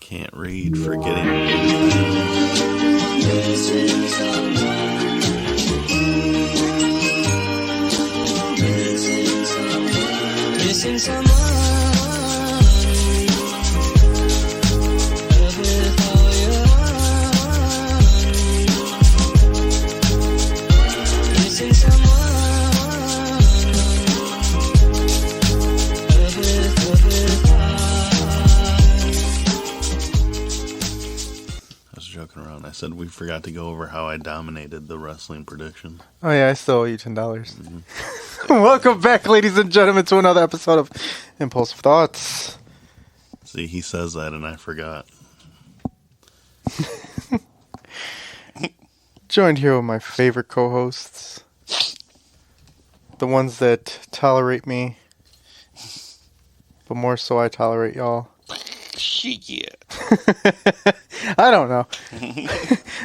Can't read, forgetting. Missing someone. Around. I said we forgot to go over how I dominated the wrestling prediction. Oh yeah, I still owe you $10. Mm-hmm. Welcome back, ladies and gentlemen, to another episode of Impulsive Thoughts. See, he says that and I forgot. Joined here with my favorite co-hosts. The ones that tolerate me. But more so I tolerate y'all. Shit. I don't know.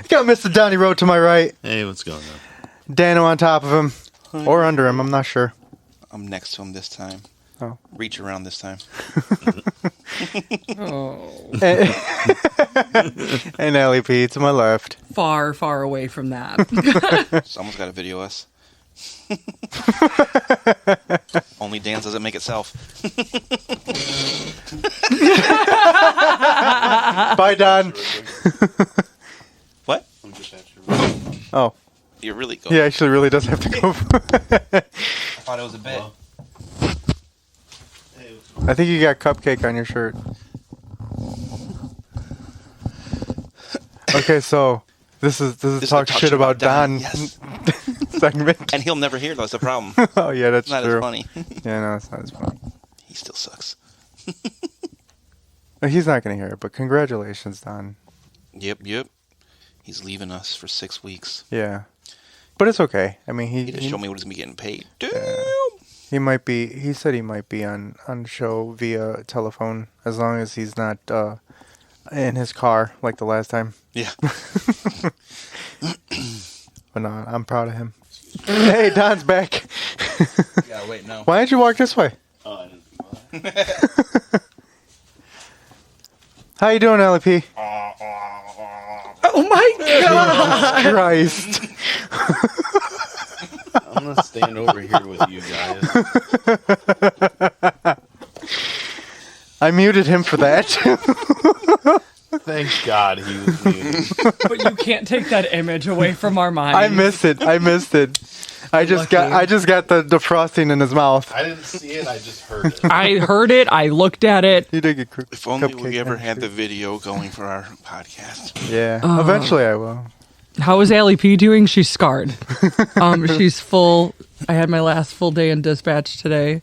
Got Mr. Donnie Road to my right. Hey, what's going on? Dano on top of him. Or under him, I'm not sure. I'm next to him this time. Oh. Reach around this time. Oh. And Alli P to my left. Far, far away from that. Someone's got to video us. Only Dan doesn't make itself. Bye, Don. What? Oh. You really go. He actually really does have to go. I thought it was a bit. I think you got cupcake on your shirt. Okay, so this is talk shit about Don. Yes. Segment. And he'll never hear, though. That's the problem. Oh yeah, that's not true. as funny. Yeah, no, it's not as funny. He still sucks. He's not gonna hear it, but congratulations, Don. Yep. He's leaving us for 6 weeks. Yeah, but it's okay. I mean, He just showed me what he's gonna be getting paid. Damn. He might be. He said he might be on the show via telephone as long as he's not in his car like the last time. Yeah. But no, I'm proud of him. Hey, Don's back. Yeah, wait, no. Why didn't you walk this way? Oh, I didn't. How you doing, Alli P? Oh my God! Christ. I'm going to stand over here with you guys. I muted him for that. Thank God he was muted. But you can't take that image away from our minds. I missed it. I just got the frosting in his mouth. I didn't see it, I just heard it. I heard it. I looked at it. You did get If only cupcake we ever on had your the video going for our podcast. Yeah, eventually I will. How is Alli P doing? She's scarred. She's full. I had my last full day in dispatch today.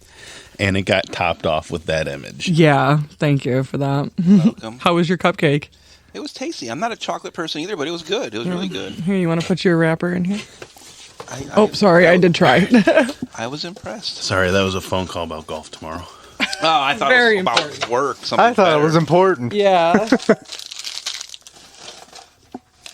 And it got topped off with that image. Yeah, thank you for that. Welcome. How was your cupcake? It was tasty. I'm not a chocolate person either, but it was good. It was really good. Here, you want to put your wrapper in here? I I did try. I was impressed. Sorry, that was a phone call about golf tomorrow. Oh, I thought Very it was about important. work. Something I thought better. it was important. Yeah.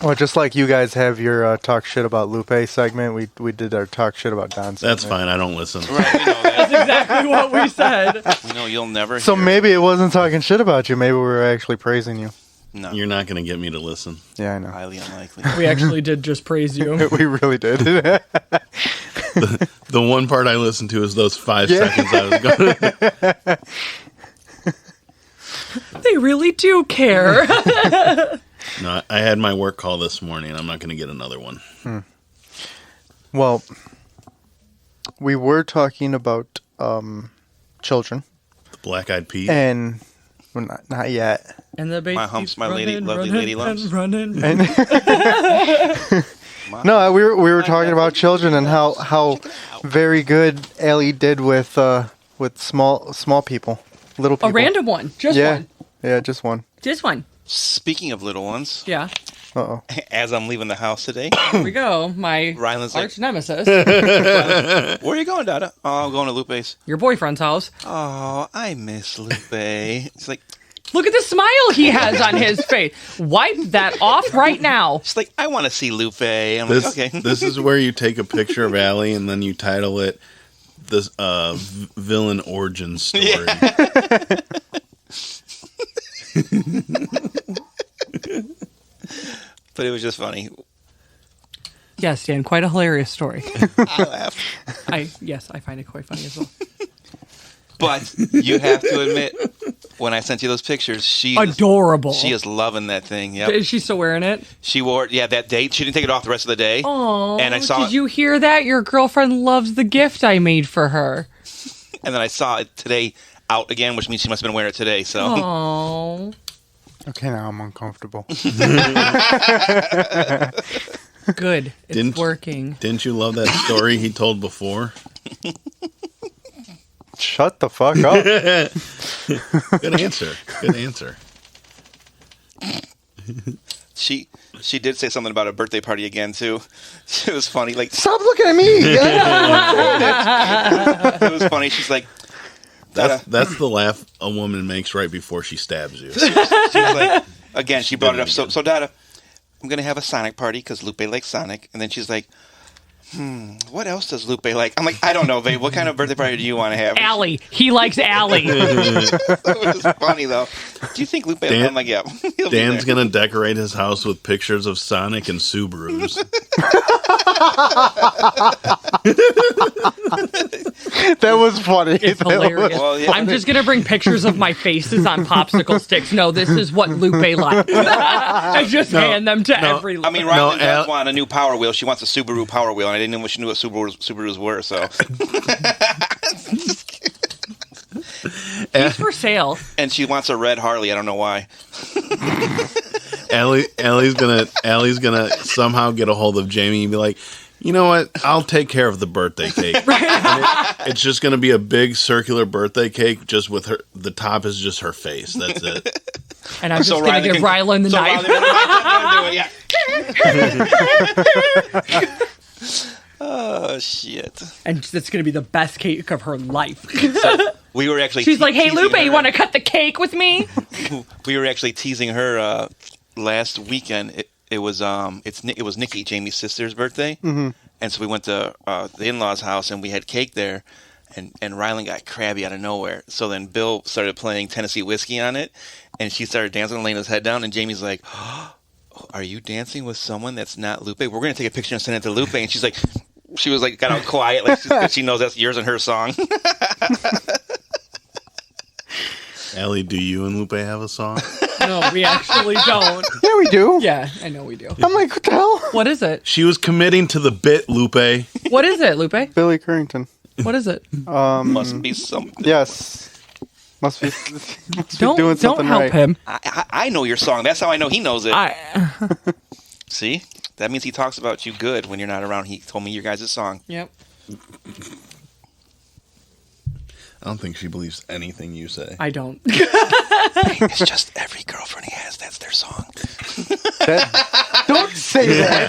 Well, just like you guys have your talk shit about Lupe segment, we did our talk shit about Don segment. That's fine, I don't listen. Right, we know that. That's exactly what we said. We know you'll never So hear. maybe it wasn't talking shit about you. Maybe we were actually praising you. No, You're not going to get me to listen. Yeah, I know. highly unlikely. We actually did just praise you. We really did. The one part I listened to is those 5 Yeah. seconds I was going. They really do care. No, I had my work call this morning. I'm not going to get another one. Well, we were talking about children, The Black Eyed Peas. and well, not yet. And the baby My humps, keeps my lady- running, lovely running, lady lumps. and running. And no, we were talking about children and how very good Alli did with small people, little people. A random one. Just yeah, one. yeah, just one. Just one. Speaking of little ones, Yeah. Uh-oh. as I'm leaving the house today, Here we go. My Ryland's like, arch nemesis. where are you going, Dada? Oh, I'm going to Lupe's. Your boyfriend's house. Oh, I miss Lupe. It's like, Look at the smile he has on his face. Wipe that off right now. she's like, I want to see Lupe. I'm like, okay. This is where you take a picture of Alli and then you title it "This Villain Origin Story." Yeah. But it was just funny. Yes, Dan, quite a hilarious story. I laughed. Yes, I find it quite funny as well. But you have to admit, when I sent you those pictures, Adorable. She is loving that thing. Yep. Is she still wearing it? She wore it, that day. She didn't take it off the rest of the day. Oh, and I saw did you hear that? Your girlfriend loves the gift I made for her. And then I saw it today out again, which means she must have been wearing it today. So. Oh. Okay, now I'm uncomfortable. Good. It's working. Didn't you love that story he told before? Shut the fuck up. Good answer. Good answer. She did say something about a birthday party again too. It was funny. Like, Stop looking at me. it was funny. She's like, that's the laugh a woman makes right before she stabs you. She was like, again, she brought it up. So Dada, I'm gonna have a Sonic party because Lupe likes Sonic, and then she's like, what else does Lupe like? I'm like, I don't know, babe. What kind of birthday party do you want to have? Alli. He likes Alli. It was funny though. Do you think Lupe? I'm like, yeah. Dan's gonna decorate his house with pictures of Sonic and Subarus. That was funny. It's That hilarious. was- Well, yeah. I'm just going to bring pictures of my faces on popsicle sticks. No, this is what Lupe likes. I just hand them to every... I mean, Rylan does want a new Power Wheel. She wants a Subaru Power Wheel, and I didn't know she knew what Subarus were. So, He's for sale. and she wants a red Harley. I don't know why. Allie's gonna somehow get a hold of Jamie and be like, you know what? I'll take care of the birthday cake. It's just gonna be a big circular birthday cake, just with her. The top is just her face. That's it. And I'm just going to give Rylan the knife. Oh shit! And it's going to be the best cake of her life. We were actually. She's like, "Hey, teasing Lupe, her. you want to cut the cake with me?" We were actually teasing her last weekend. It was Nikki, Jamie's sister's birthday, and so we went to the in-laws' house and we had cake there, and Rylan got crabby out of nowhere. So then Bill started playing Tennessee Whiskey on it, and she started dancing, laying his head down, and Jamie's like, oh, "Are you dancing with someone that's not Lupe? We're gonna take a picture and send it to Lupe." And she was like, got all quiet, like she knows that's yours and her song. Allie, do you and Lupe have a song? No, we actually don't. Yeah, we do. Yeah, I know we do. I'm like, what the hell? What is it? She was committing to the bit, Lupe. What is it, Lupe? Billy Currington. What is it? Must be something. Yes. Must be doing something don't help right. him. I know your song. That's how I know he knows it. I See? That means he talks about you good when you're not around. He told me your guys' song. Yep. I don't think she believes anything you say. I don't. It's just every girlfriend he has, that's their song. Don't say that.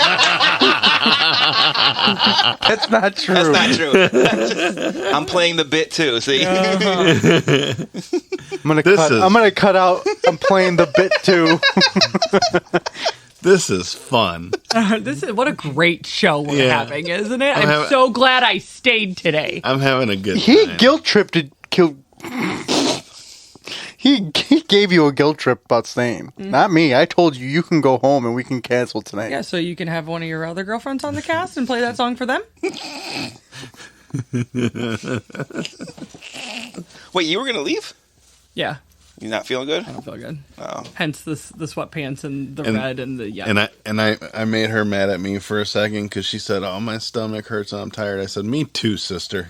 That's not true. That's not true. I'm playing the bit too, see? I'm gonna cut out. I'm playing the bit too. This is fun. This is what a great show we're having, isn't it? I'm having- so glad I stayed today. I'm having a good He time. guilt tripped. He gave you a guilt trip about staying. Not me. I told you you can go home and we can cancel tonight. Yeah, so you can have one of your other girlfriends on the cast and play that song for them. Wait, you were going to leave? Yeah, You not feeling good? I don't feel good. Oh. Hence the sweatpants and the red and the And I made her mad at me for a second because she said, "Oh, my stomach hurts and I'm tired." I said, "Me too, sister."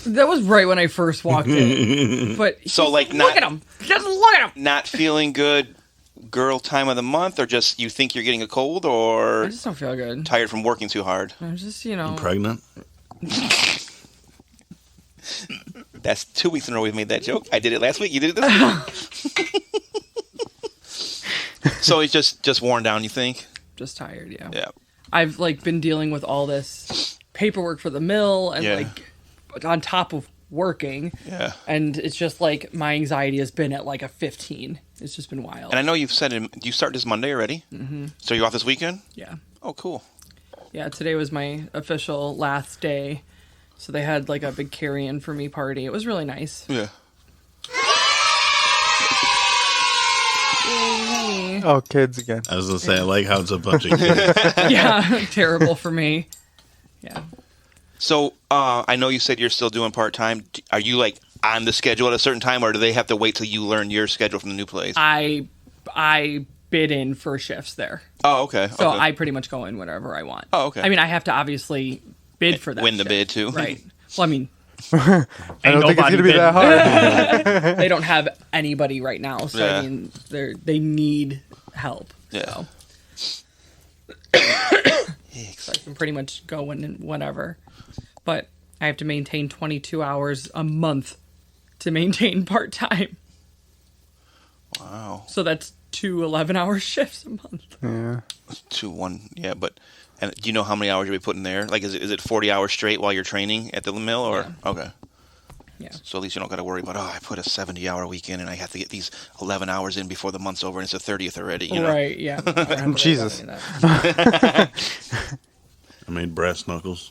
That was right when I first walked in. But So, like, look at him. Just look at him. Not feeling good girl time of the month, or just you think you're getting a cold, I or just don't feel good. tired from working too hard? I'm just, Pregnant? That's 2 weeks in a row we've made that joke. I did it last week. You did it this week. So he's just worn down, you think? just tired. Yeah. Yeah. I've been dealing with all this paperwork for the mill and on top of working. Yeah. And it's just my anxiety has been at a 15. It's just been wild. And I know you've said you start this Monday already. Mm-hmm. So you're off this weekend? Yeah. Oh, cool. Yeah. Today was my official last day. So they had a big carry-in for me party. It was really nice. Yeah. me. Oh, kids again. I was gonna say I like how it's a bunch of kids. Yeah, terrible for me. Yeah. So I know you said you're still doing part-time. Are you like on the schedule at a certain time, or do they have to wait till you learn your schedule from the new place? I bid in for shifts there. Oh, okay. So okay. I pretty much go in whenever I want. Oh, okay. I mean, I have to obviously bid for that. Win the shift, bid, too. Right. Well, I mean, I don't think it's going to be that hard. they don't have anybody right now, so Yeah. I mean, they need help. Yeah. So. So I can pretty much go in whenever, but I have to maintain 22 hours a month to maintain part time. Wow. So that's 2 11-hour shifts a month. Yeah. 2-1. Yeah, but and do you know how many hours you'll be putting there? Like, is it 40 hours straight while you're training at the mill, or Yeah. okay? Yeah. So at least you don't got to worry about, I put a 70-hour week in and I have to get these 11 hours in before the month's over and it's the 30th already. You know? Right. Yeah. I don't have to worry Jesus. about any of that. I made brass knuckles.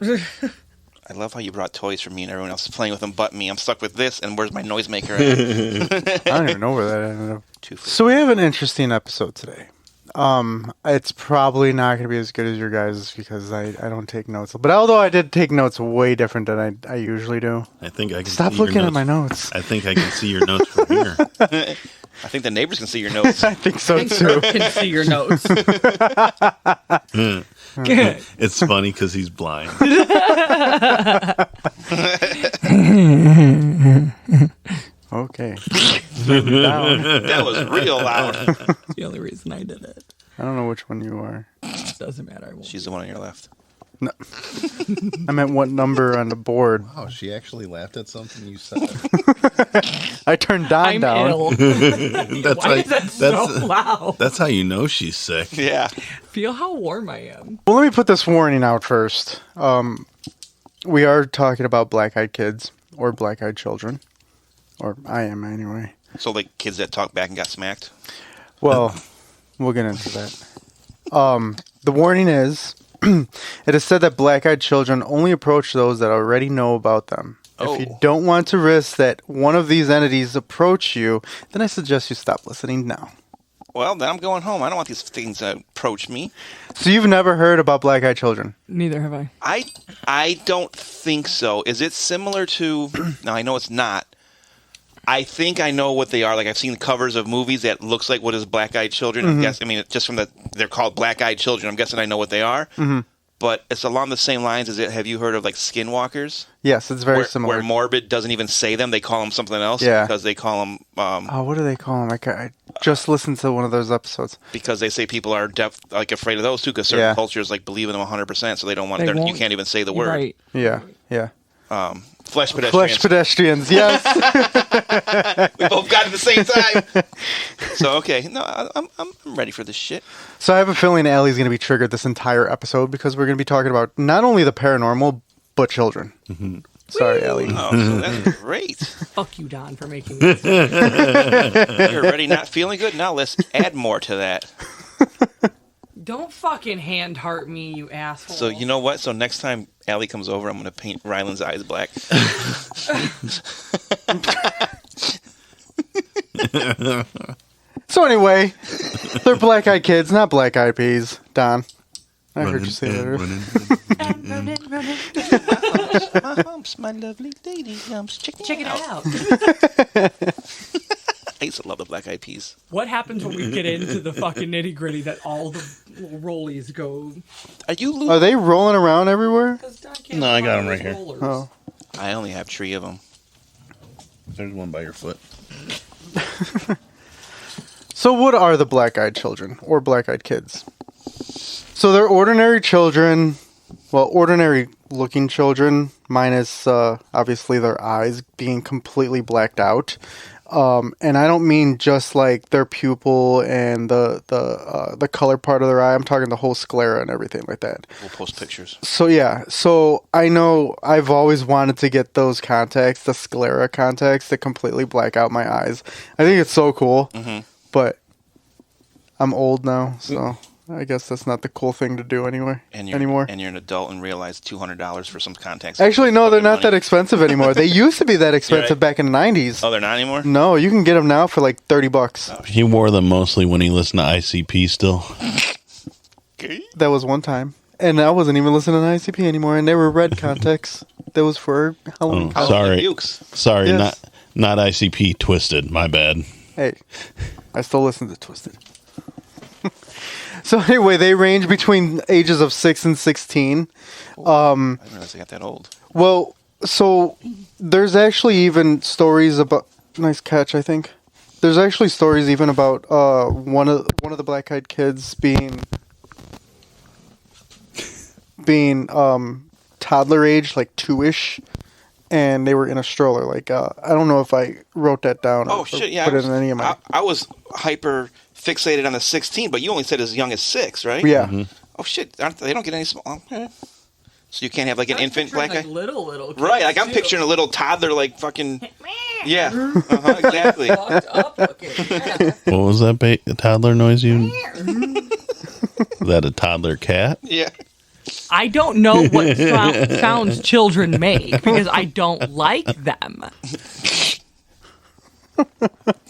I love how you brought toys for me and everyone else is playing with them but me. I'm stuck with this, and where's my noisemaker at? I don't even know where that ended up. 250. So we have an interesting episode today. It's probably not going to be as good as your guys' because I don't take notes. But although I did take notes way different than I usually do. I think I can Stop see your looking at notes. my notes. I think I can see your notes from here. I think the neighbors can see your notes. I think so Thanks too. can see your notes. It's funny because he's blind. Okay. That was real loud. That's the only reason I did it. I don't know which one you are. Doesn't matter. I won't. She's the one on your left. I meant what number on the board. Oh, she actually laughed at something you said. I turned Don I'm down. ill. That's Why is that so loud? That's how you know she's sick. Yeah. Feel how warm I am. Well, let me put this warning out first. We are talking about black-eyed kids or black-eyed children. Or I am anyway. So, like, kids that talk back and got smacked? Well, we'll get into that. The warning is, it is said that black-eyed children only approach those that already know about them. If you Oh. don't want to risk that one of these entities approach you, then I suggest you stop listening now. Well, then I'm going home. I don't want these things to approach me. So you've never heard about black-eyed children? Neither have I. I don't think so. Is it similar to... No, I know it's not. I think I know what they are. Like, I've seen covers of movies that looks like what is Black-Eyed Children. I mean, just from they're called Black-Eyed Children. I'm guessing I know what they are. Mm-hmm. But it's along the same lines as it. Have you heard of, like, Skinwalkers? Yes, it's very similar. Where Morbid doesn't even say them. They call them something else. Yeah. Because they call them... Oh, what do they call them? I just listened to one of those episodes. because they say people are afraid of those, too, because certain Yeah. cultures, like, believe in them 100%, so they don't want... They You won't- can't even say the word. Right. Yeah, yeah. Flesh pedestrians. Flesh pedestrians, yes. We both got it at the same time. So, okay. No, I'm ready for this shit. So I have a feeling Allie's going to be triggered this entire episode because we're going to be talking about not only the paranormal, but children. Mm-hmm. Sorry, Allie. Oh, so that's great. Fuck you, Don, for making this. You're already not feeling good? Now let's add more to that. Don't fucking hand heart me, you asshole. So, you know what? So, next time Allie comes over, I'm going to paint Ryland's eyes black. So anyway, they're black-eyed kids, not black-eyed peas. Don, I heard you say that earlier. My humps, my lovely lady humps. Check Check it out. I used to love the Black Eyed Peas. What happens when we get into the fucking nitty gritty that all the little rollies go? Are you Lupe? Are they rolling around everywhere? No, I got 'em right here. Oh. I only have 3 of them. There's one by your foot. So what are the black-eyed children or black-eyed kids? So they're ordinary children, well, ordinary-looking children, minus obviously their eyes being completely blacked out. And I don't mean just like their pupil and the color part of their eye. I'm talking the whole sclera and everything like that. We'll post pictures. So yeah, so I know I've always wanted to get those contacts, the sclera contacts that completely black out my eyes. I think it's so cool, but I'm old now, so I guess that's not the cool thing to do anymore. And you're an adult and realize $200 for some contacts. Actually, no, they're not money. that expensive anymore. They used to be that expensive right. back in the 90s. Oh, they're not anymore? No, you can get them now for like $30. Oh, He wore them mostly when he listened to ICP still. Okay. That was one time. And I wasn't even listening to ICP anymore, and they were red contacts. That was for Halloween. Oh, sorry. Bukes. Sorry, Yes. not ICP, Twisted. My bad. Hey, I still listen to Twisted. So anyway, they range between ages of 6 and 16. I didn't realize they got that old. Well, so there's actually even stories about... Nice catch, I think. There's actually stories even about one of the black-eyed kids being toddler age, like 2-ish, and they were in a stroller. Like I don't know if I wrote that down. Oh, or shit, yeah. Put it in any of my... I was hyper fixated on the 16, but you only said as young as 6, right? Yeah. Mm-hmm. Oh, shit. They don't get any small. Okay. So you can't have like an infant black like guy? little kids, Right, like I'm too. picturing a little toddler, like fucking... Yeah, exactly. Fucked up looking. Yeah. What was that toddler noise you... Is that a toddler cat? Yeah. I don't know what sounds children make because I don't like them.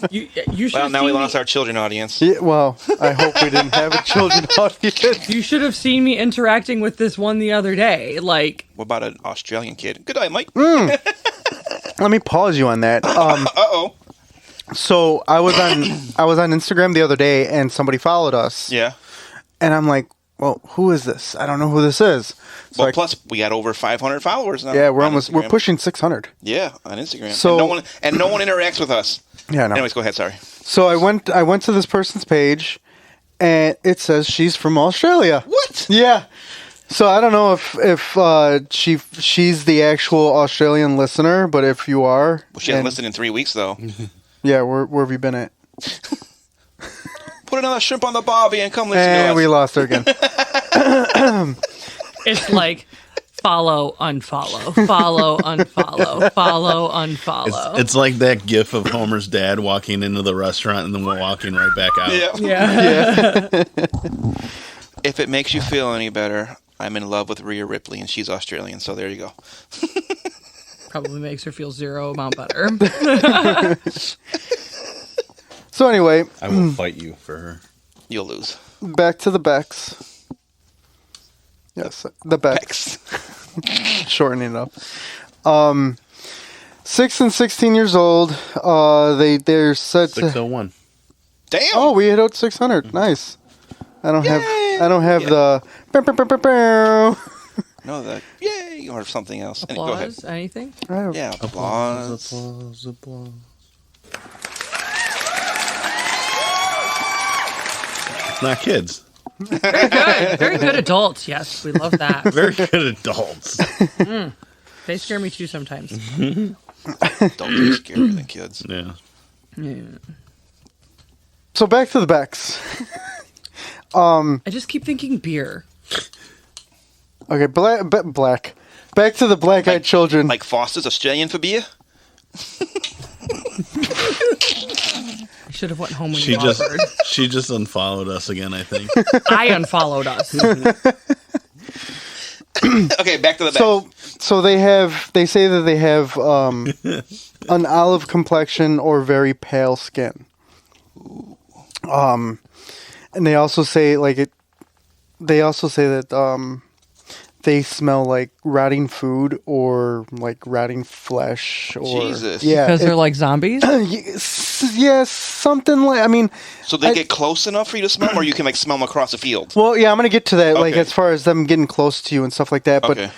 You should Well, have now we seen lost our children audience. Yeah, well, I hope we didn't have a children audience. You should have seen me interacting with this one the other day. Like, What about an Australian kid? Good day, Mike. Let me pause you on that. Uh-oh. So I was on Instagram the other day, and somebody followed us. Yeah. And I'm like, well, who is this? I don't know who this is. So Well, plus we got over 500 followers now. yeah, we're on we're Instagram. pushing 600. Yeah, on Instagram. So- and no one interacts with us. Yeah, no. Anyways, go ahead. Sorry. So I went to this person's page, and it says she's from Australia. What? Yeah. So I don't know if she's the actual Australian listener, but if you are, Well, she hasn't and- listened in 3 weeks though. Yeah, where have you been at? Put another shrimp on the barbie and come listen to And us. we lost her again. it's like follow, unfollow, follow, unfollow, follow, unfollow. It's like that gif of Homer's dad walking into the restaurant and then walking right back out. Yeah. yeah. If it makes you feel any better, I'm in love with Rhea Ripley, and she's Australian. So there you go. Probably makes her feel zero amount better. So anyway, I will fight you for her. You'll lose. back to the Becks. Yes, the Becks. Shortening it up. 6 and 16 years old. They're set to. 601. Damn. Oh, we hit out 600. Nice. I don't have the. No, the yay or something else. Go ahead. Applause? Anything? Yeah, applause. Applause. It's not kids. Very good. Very good adults. Yes, we love that. Very good adults. They scare me too sometimes. Don't be scarier than kids. Yeah. Yeah. So back to the Becks. I just keep thinking beer. Okay, black. Back to the black-eyed children. Like Foster's Australian for beer? I should have went home when She you just offered. she just unfollowed us again, I think. I unfollowed us. Okay, back to the back. So they say that they have an olive complexion or very pale skin. And they also say that they smell like rotting food or like rotting flesh or Jesus. yeah, Because they're like zombies? yes, something like. I mean, So they get close enough for you to smell them, or you can like smell them across the field? well, yeah, I'm gonna get to that. Like Okay. as far as them getting close to you and stuff like that. But Okay.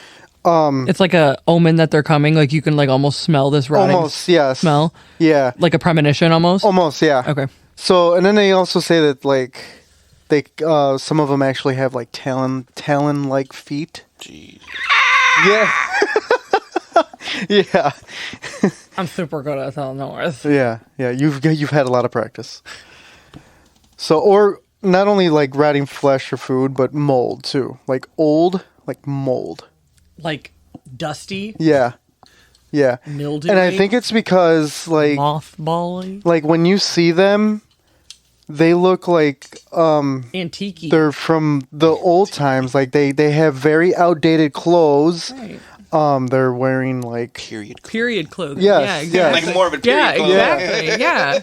It's like a omen that they're coming. Like you can like almost smell this rotting almost, yes, smell. yeah, Like a premonition almost. almost, yeah. Okay. So, and then they also say that like they some of them actually have like talon like feet. Jeez. Yeah. Yeah. I'm super good at Tell North. Yeah. Yeah. You've had a lot of practice. So, or not only like rotting flesh or food, but mold too. Like old, like mold. Like dusty, Yeah. Yeah. mildewy, And I think it's because like mothbally. when you see them, they look like Antique. they're from the old times. Like they have very outdated clothes. Right. They're wearing like Period clothing. Yes, Yeah, exactly. Like more of a period Yeah, clothing. exactly. Yeah.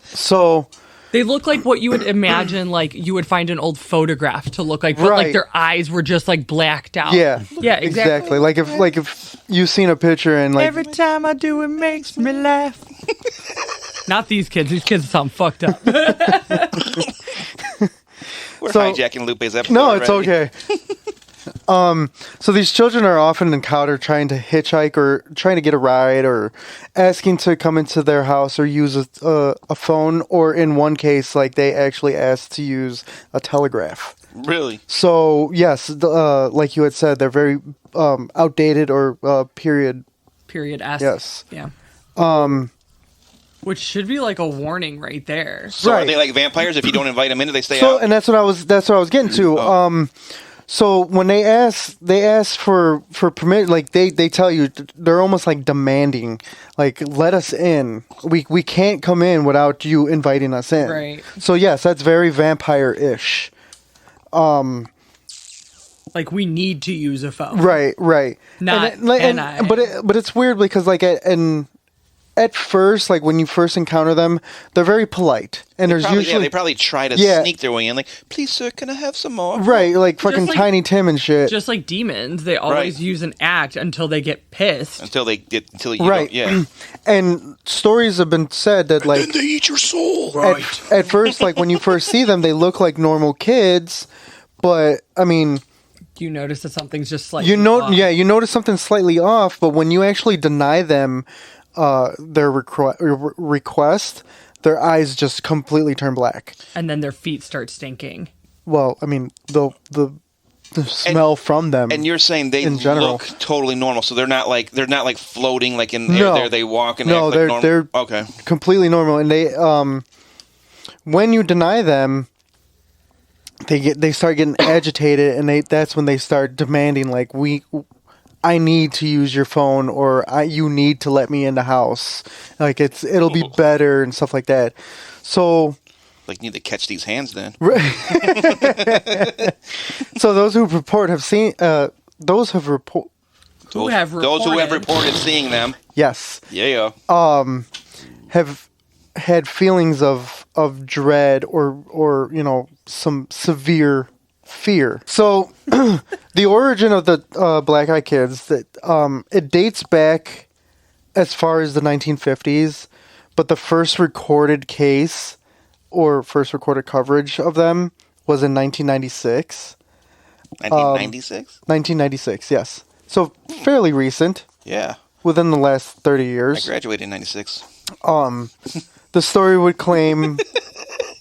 so. They look like what you would imagine, like you would find an old photograph to look like, but like Right. their eyes were just like blacked out. Yeah, Yeah, exactly. Like if you've seen a picture and like Every time I do, it makes me laugh. Not these kids. These kids sound fucked up. We're So- hijacking Lupe's episode. no, it's already. okay. So these children are often encountered trying to hitchhike or trying to get a ride or asking to come into their house or use a phone, or in one case, like they actually asked to use a telegraph. Really? So yes, like you had said, they're very outdated or period. Period. S. Yes. Yeah. Which should be like a warning right there. So are Right. they like vampires? If you don't invite them in, do they stay So out? and that's what I was getting to. So when they ask for permit, like they tell you, they're almost like demanding, like, let us in. We can't come in without you inviting us in. Right. So yes, that's very vampire-ish. Like we need to use a phone. Right. Not and I. but it's weird because like at first, like when you first encounter them, they're very polite, and there's Probably, usually they probably try to Yeah. sneak their way in. Like, please, sir, can I have some more? right, like fucking like- Tiny Tim and shit. Just like demons, they always Right. use an act until they get pissed. Until you Right. don't, yeah. And stories have been said that like They eat your soul. at first, like when you first see them, they look like normal kids, but I mean, You notice that something's just like you notice something slightly off. But when you actually deny them their request, their eyes just completely turn black. and then their feet start stinking. Well, I mean the smell from them. And you're saying they In general. look totally normal, so they're not like floating like in the air. No. They walk and No, act they're- like normal. they're- Okay. completely normal, and they when you deny them, they start getting agitated, and that's when they start demanding like I need to use your phone, or you need to let me in the house. Like it'll be better and stuff like that. So Like, need to catch these hands then. so those who report have seen those have report Who have Those who have reported. reported seeing them. yes Yeah. have had feelings of dread or some severe fear. So the origin of the Black Eyed Kids, that it dates back as far as the 1950s, but the first recorded case or first recorded coverage of them was in 1996. 1996? 1996, yes. So fairly recent, Yeah. within the last 30 I years. graduated in 96. The story would claim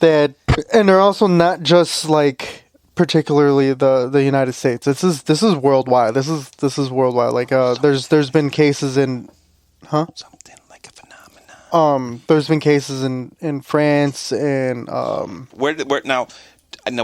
that, and they're also not just like particularly the United States. This is worldwide. This is worldwide. Like there's been cases in Something like a phenomenon. there's been cases in France and Where now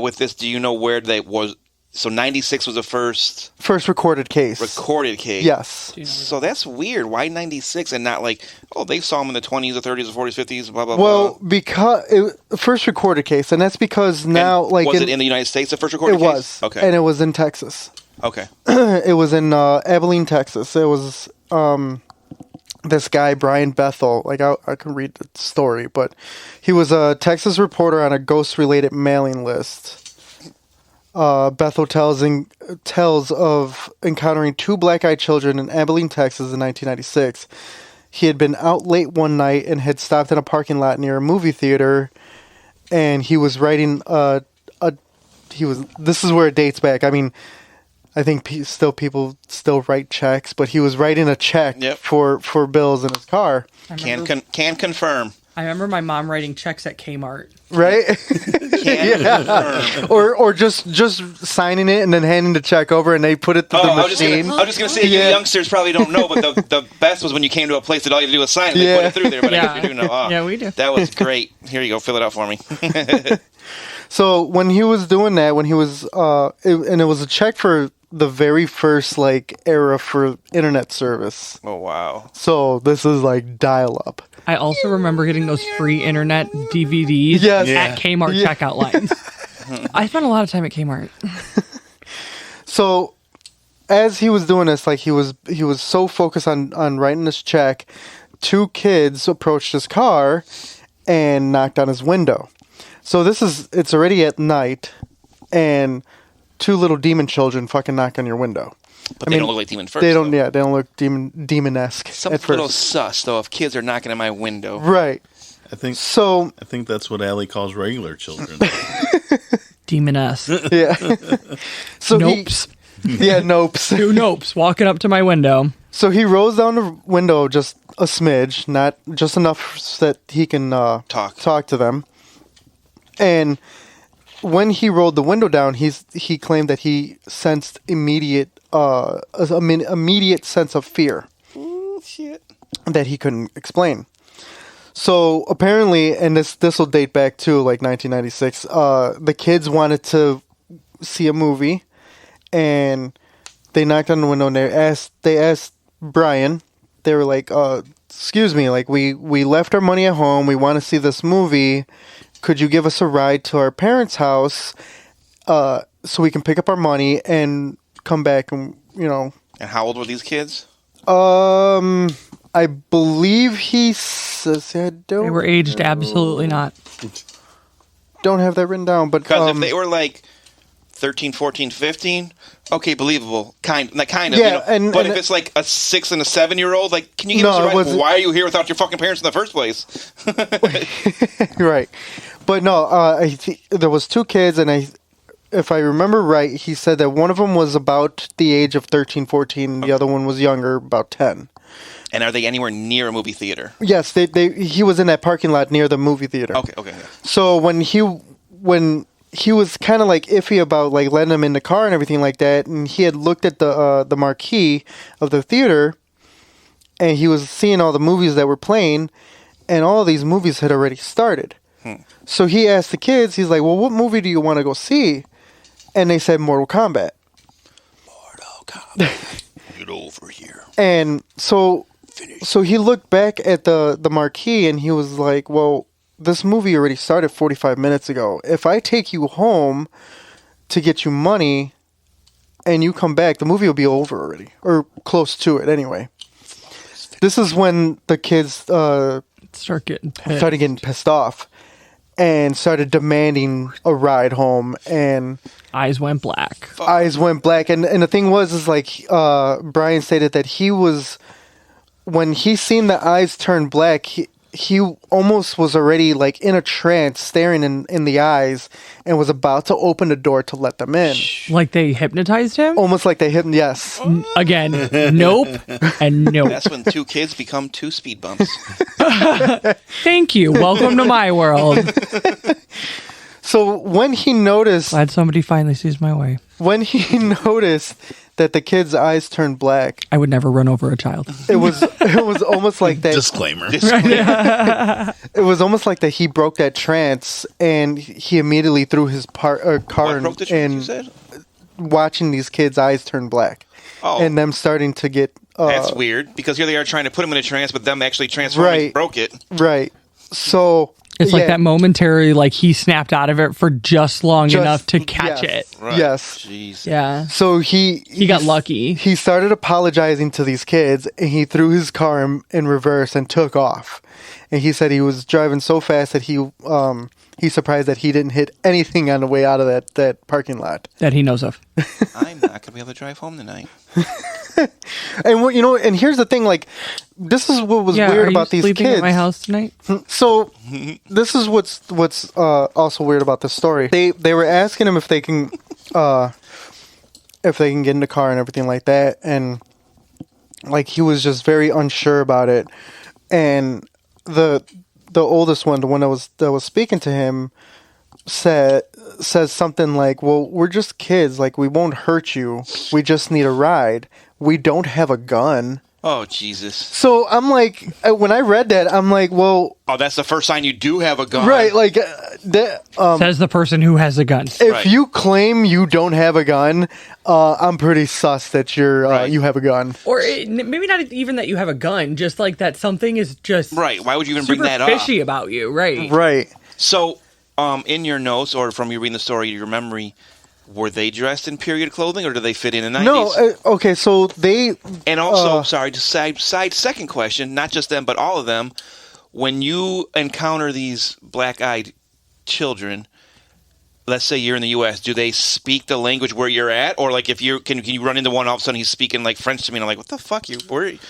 with this, do you know where they was? So 96 was the first first recorded case. recorded case. Yes. So that's weird. Why 96 and not like, oh, they saw them in the 20s or 30s or 40s, 50s, blah, blah, Well, blah. because first recorded case, and that's because now And like was it in the United States, the first recorded it case? was Okay. and it was in Texas. Okay. It was in Abilene, Texas. It was this guy Brian Bethel. Like I can read the story, but he was a Texas reporter on a ghost-related mailing list. Bethel tells of encountering two black-eyed children in Abilene, Texas, in 1996. He had been out late one night and had stopped in a parking lot near a movie theater, and he was writing This is where it dates back. I mean, I think people still write checks, but he was writing a check Yep. for bills in his car, Can confirm. I remember my mom writing checks at Kmart. right? Can confirm. or just signing it and then handing the check over, and they put it through the I was machine. just gonna say, you Yeah. youngsters probably don't know, but the best was when you came to a place that all you had to do was sign it. They put Yeah. it through there, but I Yeah. guess you do know. Oh, Yeah, we do. That was great. Here you go. Fill it out for me. So when he was doing that, when he was and it was a check for the very first like era for internet service. Oh, wow. So this is like dial up. I also remember getting those free internet DVDs Yes. at Kmart Yeah. checkout lines. I spent a lot of time at Kmart. So, as he was doing this, like he was so focused on writing this check, 2 kids approached his car and knocked on his window. So it's already at night, and 2 little demon children fucking knock on your window. But they don't look like demon first. They don't. though. Yeah, they don't look demonesque Something's at a little first. sus though if kids are knocking at my window. Right. I think So that's what Allie calls regular children. Demoness. yeah. So Nopes. nopes. 2 nopes walking up to my window. So he rolls down the window just a smidge, not just enough so that he can talk to them. And when he rolled the window down, he claimed that he sensed immediate sense of fear Shit. that he couldn't explain. So apparently, and this will date back to like 1996. The kids wanted to see a movie, and they knocked on the window and they asked Brian. They were like, "Excuse me, like we left our money at home. We want to see this movie. Could you give us a ride to our parents' house, so we can pick up our money and come back and And how old were these kids? I believe he said They were aged absolutely not. don't have that written down, but Because if they were like 13, 14, 15, okay, believable. Kind of. Yeah, but and if it's like a 6 and a 7-year-old, like, can you give No, us a it ride? wasn't- Why are you here without your fucking parents in the first place? right. But no, there was 2 kids, and if I remember right, he said that one of them was about the age of 13, 14, and the other one was younger, about 10. And are they anywhere near a movie theater? Yes, he was in that parking lot near the movie theater. Okay. Yeah. So when he was kind of like iffy about like letting him in the car and everything like that, and he had looked at the marquee of the theater, and he was seeing all the movies that were playing, and all these movies had already started. So he asked the kids, he's like, "Well, what movie do you want to go see?" And they said Mortal Kombat. Get over here. And so he looked back at the marquee and he was like, "Well, this movie already started 45 minutes ago. If I take you home to get you money and you come back, the movie will be over already, or close to it anyway." This is when the kids Start getting pissed. started getting pissed off and started demanding a ride home, and Eyes went black. eyes went black. And the thing is like Brian stated that when he seen the eyes turn black, he almost was already like in a trance, staring in the eyes, and was about to open the door to let them in. Like they hypnotized him? Almost like they hit him. Yes. Again, nope and nope. That's when 2 kids become 2 speed bumps. Thank you. Welcome to my world. So when he noticed Glad somebody finally sees my way. that the kid's eyes turned black, I would never run over a child. it was almost like that. Disclaimer. It was almost like that he broke that trance, and he immediately threw his car What broke the trance, you and said? watching these kids' eyes turn black, Oh. and them starting to get That's weird, because here they are trying to put them in a trance, but them actually transforming Right. broke it. right. So It's like yeah, that momentary, like he snapped out of it for just long just- enough to catch yes, it. Right. Yes. Jeez. Yeah. So he got lucky. He started apologizing to these kids, and he threw his car in reverse and took off. And he said he was driving so fast that he's surprised that he didn't hit anything on the way out of that parking lot. That he knows of. I'm not going to be able to drive home tonight. And and here's the thing, like, this is what was Yeah, weird are about you these sleeping kids. at my house tonight? So this is what's also weird about this story. They were asking him if they can get in the car and everything like that, and like he was just very unsure about it. And the oldest one, the one that was speaking to him, says something like, "Well, we're just kids. Like, we won't hurt you. We just need a ride. We don't have a gun." Oh, Jesus. So I'm like, when I read that, I'm like, well, Oh, that's the first sign you do have a gun. right, like Says the person who has a gun. if Right. you claim you don't have a gun, I'm pretty sus that you have a gun. Or maybe not even that you have a gun, just like that something is just Right. Why would you even bring super that up? fishy about you, right? Right. So, in your notes or from you reading the story, your memory, were they dressed in period clothing or did they fit in the 90s? No, okay, so they And also, sorry, just side second question, not just them, but all of them. When you encounter these black-eyed children, let's say you're in the U.S., do they speak the language where you're at, or like if you can you run into one all of a sudden he's speaking like French to me, and I'm like, what the fuck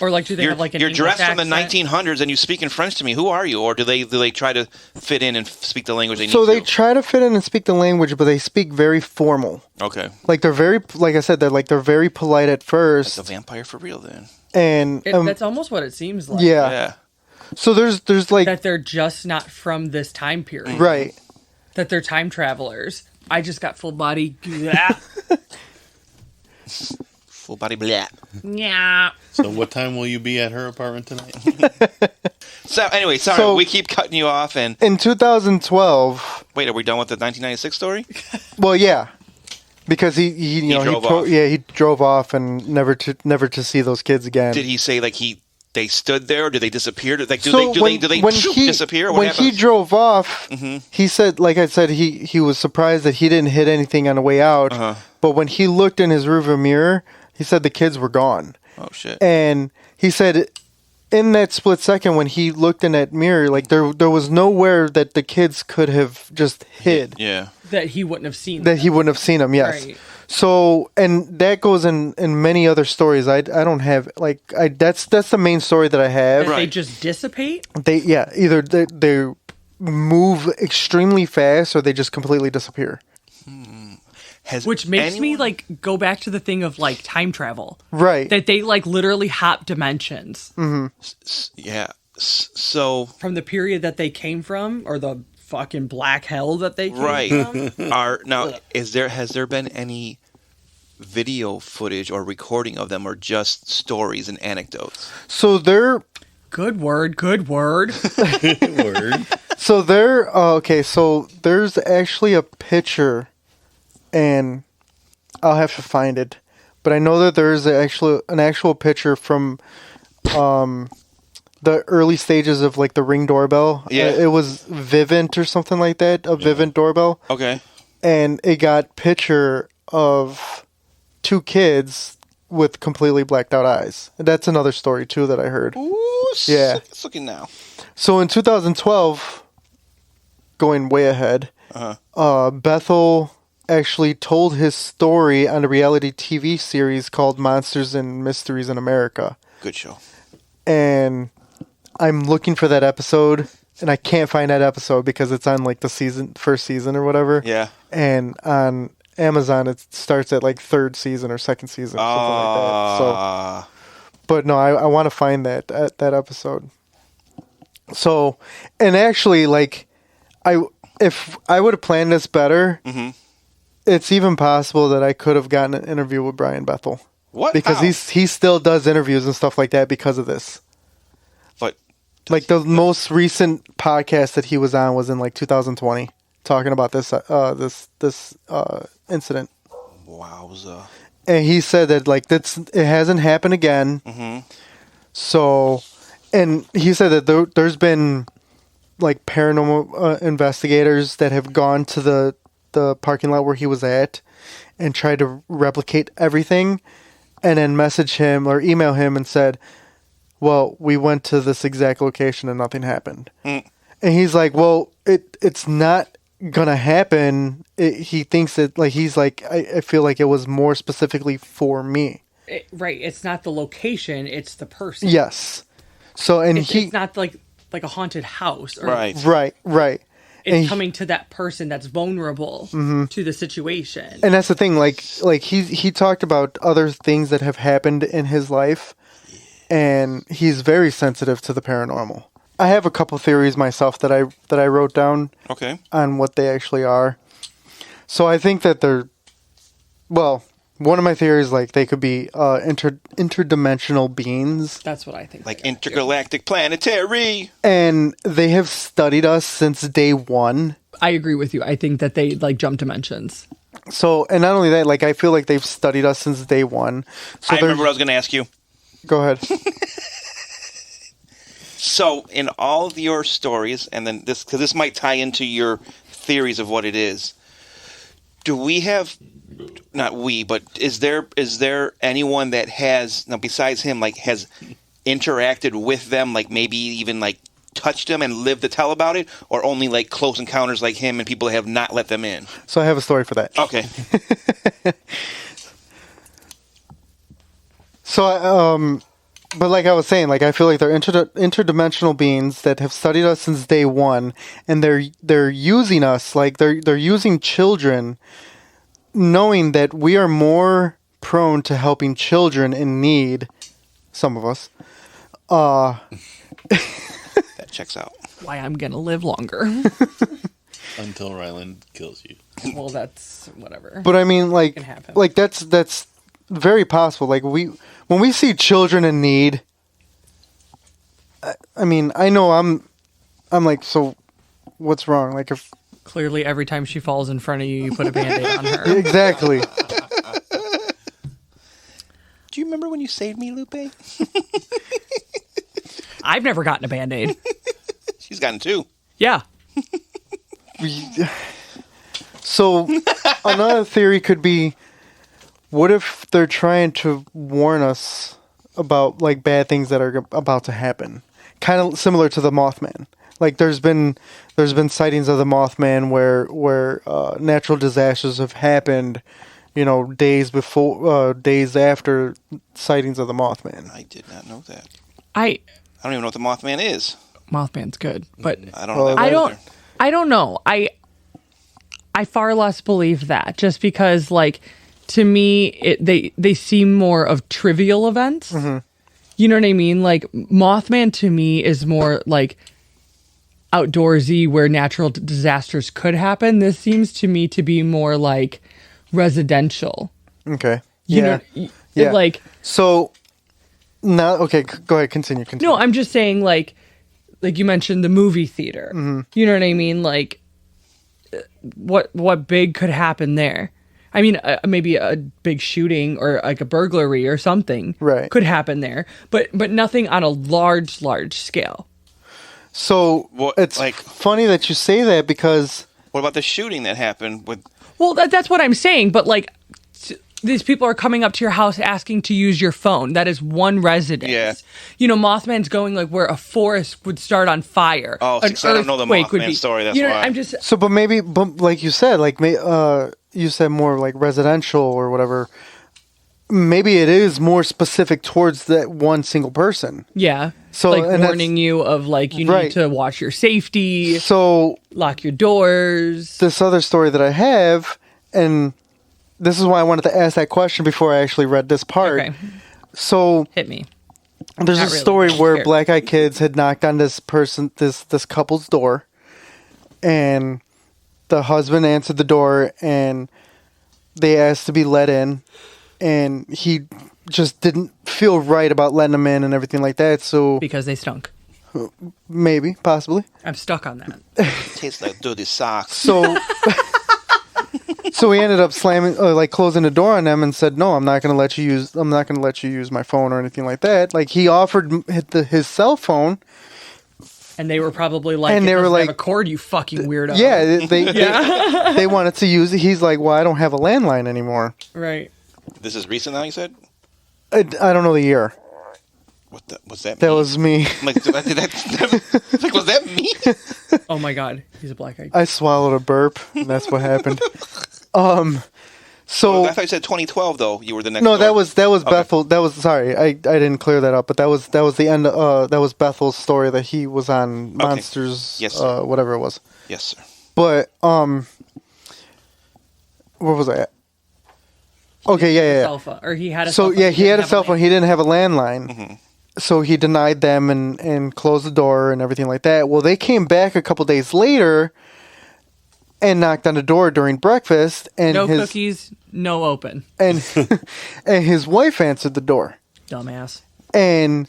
Or like do they have like an you're English dressed from the accent? 1900s and you speak in French to me? Who are you? Or do they try to fit in and speak the language they need so they to? try to fit in and speak the language, but they speak very formal. Okay, Like they're very, like I said, they're very polite at it's first, a vampire for real then. and That's almost what it seems like. yeah. Yeah. So there's like That they're just not from this time period. right. That they're time travelers. I just got full body. Full body blah. Yeah. So what time will you be at her apartment tonight? So anyway, sorry, So- we keep cutting you off. And In 2012, wait, are we done with the 1996 story? well, yeah, because he drove off. he drove off and never to see those kids again. Did he say like they stood there, or did they disappear? Like do So they disappear? Or what when he happens? drove off, Mm-hmm. he said, like I said, he was surprised that he didn't hit anything on the way out. Uh-huh. But when he looked in his rearview mirror, he said the kids were gone. Oh shit! And he said, in that split second when he looked in that mirror, like there was nowhere that the kids could have just hid Yeah. That he wouldn't have seen. that he wouldn't have seen them. Yes. Right. So, and that goes in many other stories. I don't have that's the main story that I have. That they Right. just dissipate. Either they move extremely fast or they just completely disappear. Has Which makes me anyone- like go back to the thing of like time travel. Right. That they like literally hop dimensions yeah. So from the period that they came from or the fucking black hell that they came right from. has there been any video footage or recording of them, or just stories and anecdotes? So they're Good word, good word. Word. okay. So there's actually a picture, and I'll have to find it, but I know that there's an actual picture from the early stages of like the Ring doorbell. Yeah. It was Vivint or something like that, a Vivint doorbell, Okay. and it got picture of two kids with completely blacked out eyes. That's another story too that I heard. Ooh, Yeah. It's looking now. So in 2012, going way ahead, Bethel actually told his story on a reality TV series called Monsters and Mysteries in America. Good show. And I'm looking for that episode, and I can't find that episode because it's on like the first season or whatever. Yeah. And on Amazon, it starts at like third season or second season, something like that. So, but no, I want to find that episode. So, and actually, like, if I would have planned this better, it's even possible that I could have gotten an interview with Brian Bethel. What? Because How? he still does interviews and stuff like that because of this. But Like the most recent podcast that he was on was in like 2020, talking about this incident. wowza. And he said that like it hasn't happened again. So, and he said that there's been like paranormal investigators that have gone to the parking lot where he was at and tried to replicate everything, and then message him or email him and said, well, we went to this exact location and nothing happened. And he's like, well, it's not gonna happen. He thinks that like he's like, I feel like it was more specifically for me. Right. It's not the location, it's the person. Yes. So and It's not like a haunted house. Or Right. right. It's And coming to that person that's vulnerable to the situation. And that's the thing, like he talked about other things that have happened in his life, and he's very sensitive to the paranormal. I have a couple theories myself that I wrote down Okay. on what they actually are. So I think that they're, well, one of my theories, like they could be interdimensional beings, That's what I think. Like they are, too. intergalactic planetary. and they have studied us since day one. I agree with you. I think that they like jump dimensions. So, and not only that, like I feel like they've studied us since day one. So I remember what I was going to ask you. Go ahead. So, in all of your stories, and then this, because this might tie into your theories of what it is, do we have, not we, but is there anyone that has, now besides him, like has interacted with them, like maybe even like touched them and lived to tell about it, or only like close encounters like him and people that have not let them in? So I have a story for that. Okay. So, but like I was saying, like I feel like they're interdimensional beings that have studied us since day one, and they're using us, like they're using children, knowing that we are more prone to helping children in need. Some of us. That checks out. Why I'm gonna live longer. Until Ryland kills you. Well, that's whatever. But I mean, like, Can happen. like that's very possible. Like when we see children in need, I mean, I know I'm like, so what's wrong? Like if Clearly, every time she falls in front of you, you put a Band-Aid on her. exactly. Do you remember when you saved me, Lupe? I've never gotten a Band-Aid. She's gotten two. Yeah. So another theory could be, what if they're trying to warn us about like bad things that are about to happen? Kind of similar to the Mothman. Like there's been sightings of the Mothman where natural disasters have happened, you know, days after sightings of the Mothman. I did not know that. I don't even know what the Mothman is. Mothman's good, but I don't know that I either. don't know. I far less believe that, just because like to me they seem more of trivial events. Mm-hmm. You know what I mean? Like Mothman to me is more like outdoorsy, where natural disasters could happen. This seems to me to be more like residential. Okay. You Yeah. know, Yeah. like So now, okay, go ahead, continue. no, I'm just saying like you mentioned the movie theater. Mm-hmm. You know what I mean? Like what big could happen there? I mean, maybe a big shooting or like a burglary or something Right. could happen there, but nothing on a large scale. So What, it's like- funny that you say that because What about the shooting that happened with? Well, that's what I'm saying, but like these people are coming up to your house asking to use your phone. That is one residence. Yeah. You know, Mothman's going like where a forest would start on fire. Oh, An so I don't know the earthquake would Mothman be. story, that's you know, why. I'm just so, but maybe, but like you said, like you said more like residential or whatever. Maybe it is more specific towards that one single person. yeah. So, like and that's- warning you of like you Right. need to watch your safety, So lock your doors. this other story that I have, and this is why I wanted to ask that question before I actually read this part. Okay, So hit me. there's Not a really. story I'm where scared. Black Eyed Kids had knocked on this couple's door, and the husband answered the door, and they asked to be let in, and he just didn't feel right about letting them in and everything like that. So Because they stunk. maybe, possibly. I'm stuck on that. Tastes like dirty socks. So, so he ended up slamming, like closing the door on them, and said, "No, I'm not going to let you use my phone or anything like that." Like he offered his cell phone. And they were probably like, And it they were doesn't have like- a cord, you fucking weirdo. Yeah, they wanted to use it. He's like, "Well, I don't have a landline anymore." Right. This is recent now, you said? I don't know the year. What's that That mean? was me. I'm like, did that, like, was that me? Oh my God. He's a black eyed. I swallowed a burp, and that's what happened. So I thought you said 2012, though. You were the next no, that door. was Bethel. That was sorry, I didn't clear that up, but that was the end. That was Bethel's story that he was on Monsters. Yes, sir. Whatever it was. Yes, sir. But where was I at? Okay, yeah. Cell phone, or he had a So cell phone, yeah, he had a didn't cell have phone. He didn't have a landline. Mm-hmm. So he denied them and closed the door and everything like that. Well, they came back a couple days later, and knocked on the door during breakfast. And No cookies, no open. And and his wife answered the door. Dumbass. And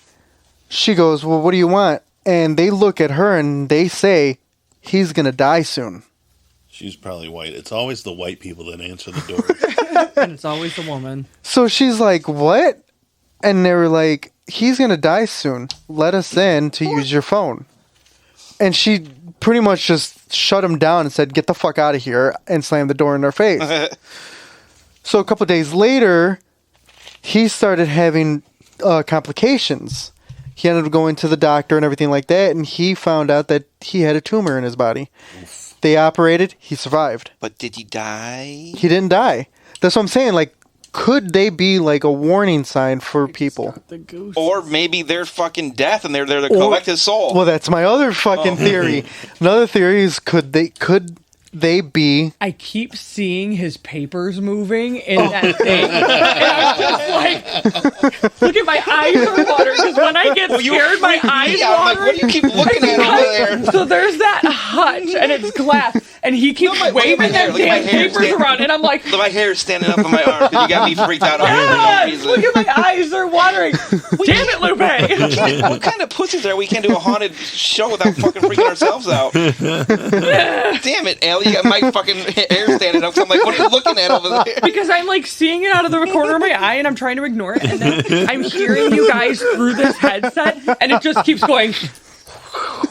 she goes, well, what do you want? And they look at her and they say, he's going to die soon. She's probably white. It's always the white people that answer the door. And it's always the woman. So she's like, what? And they were like, he's going to die soon. Let us in to use your phone. And she pretty much just shut him down and said, get the fuck out of here, and slammed the door in their face. So a couple of days later, he started having complications. He ended up going to the doctor and everything like that, and he found out that he had a tumor in his body. Oof. They operated. He survived. But did he die? He didn't die. That's what I'm saying. Like, could they be like a warning sign for people? Or maybe they're fucking death and they're there to collect his soul. Well, that's my other fucking theory. Another theory is could they be... I keep seeing his papers moving in that thing. And I'm just like, look at my eyes are watering. Because when I get scared, my eyes water. Like, what do you keep looking at over there? So there's that hutch, and it's glass. And he keeps waving them damn papers around. And I'm like... Look, my hair is standing up on my arm because you got me freaked out. Yes, look at my eyes. They're watering. Damn it, Lupe. What kind of pussies are we? We can't do a haunted show without fucking freaking ourselves out. Damn it, Allie. You got my fucking hair standing up. So I'm like, what are you looking at over there? Because I'm like seeing it out of the corner of my eye and I'm trying to ignore it. And then I'm hearing you guys through this headset and it just keeps going.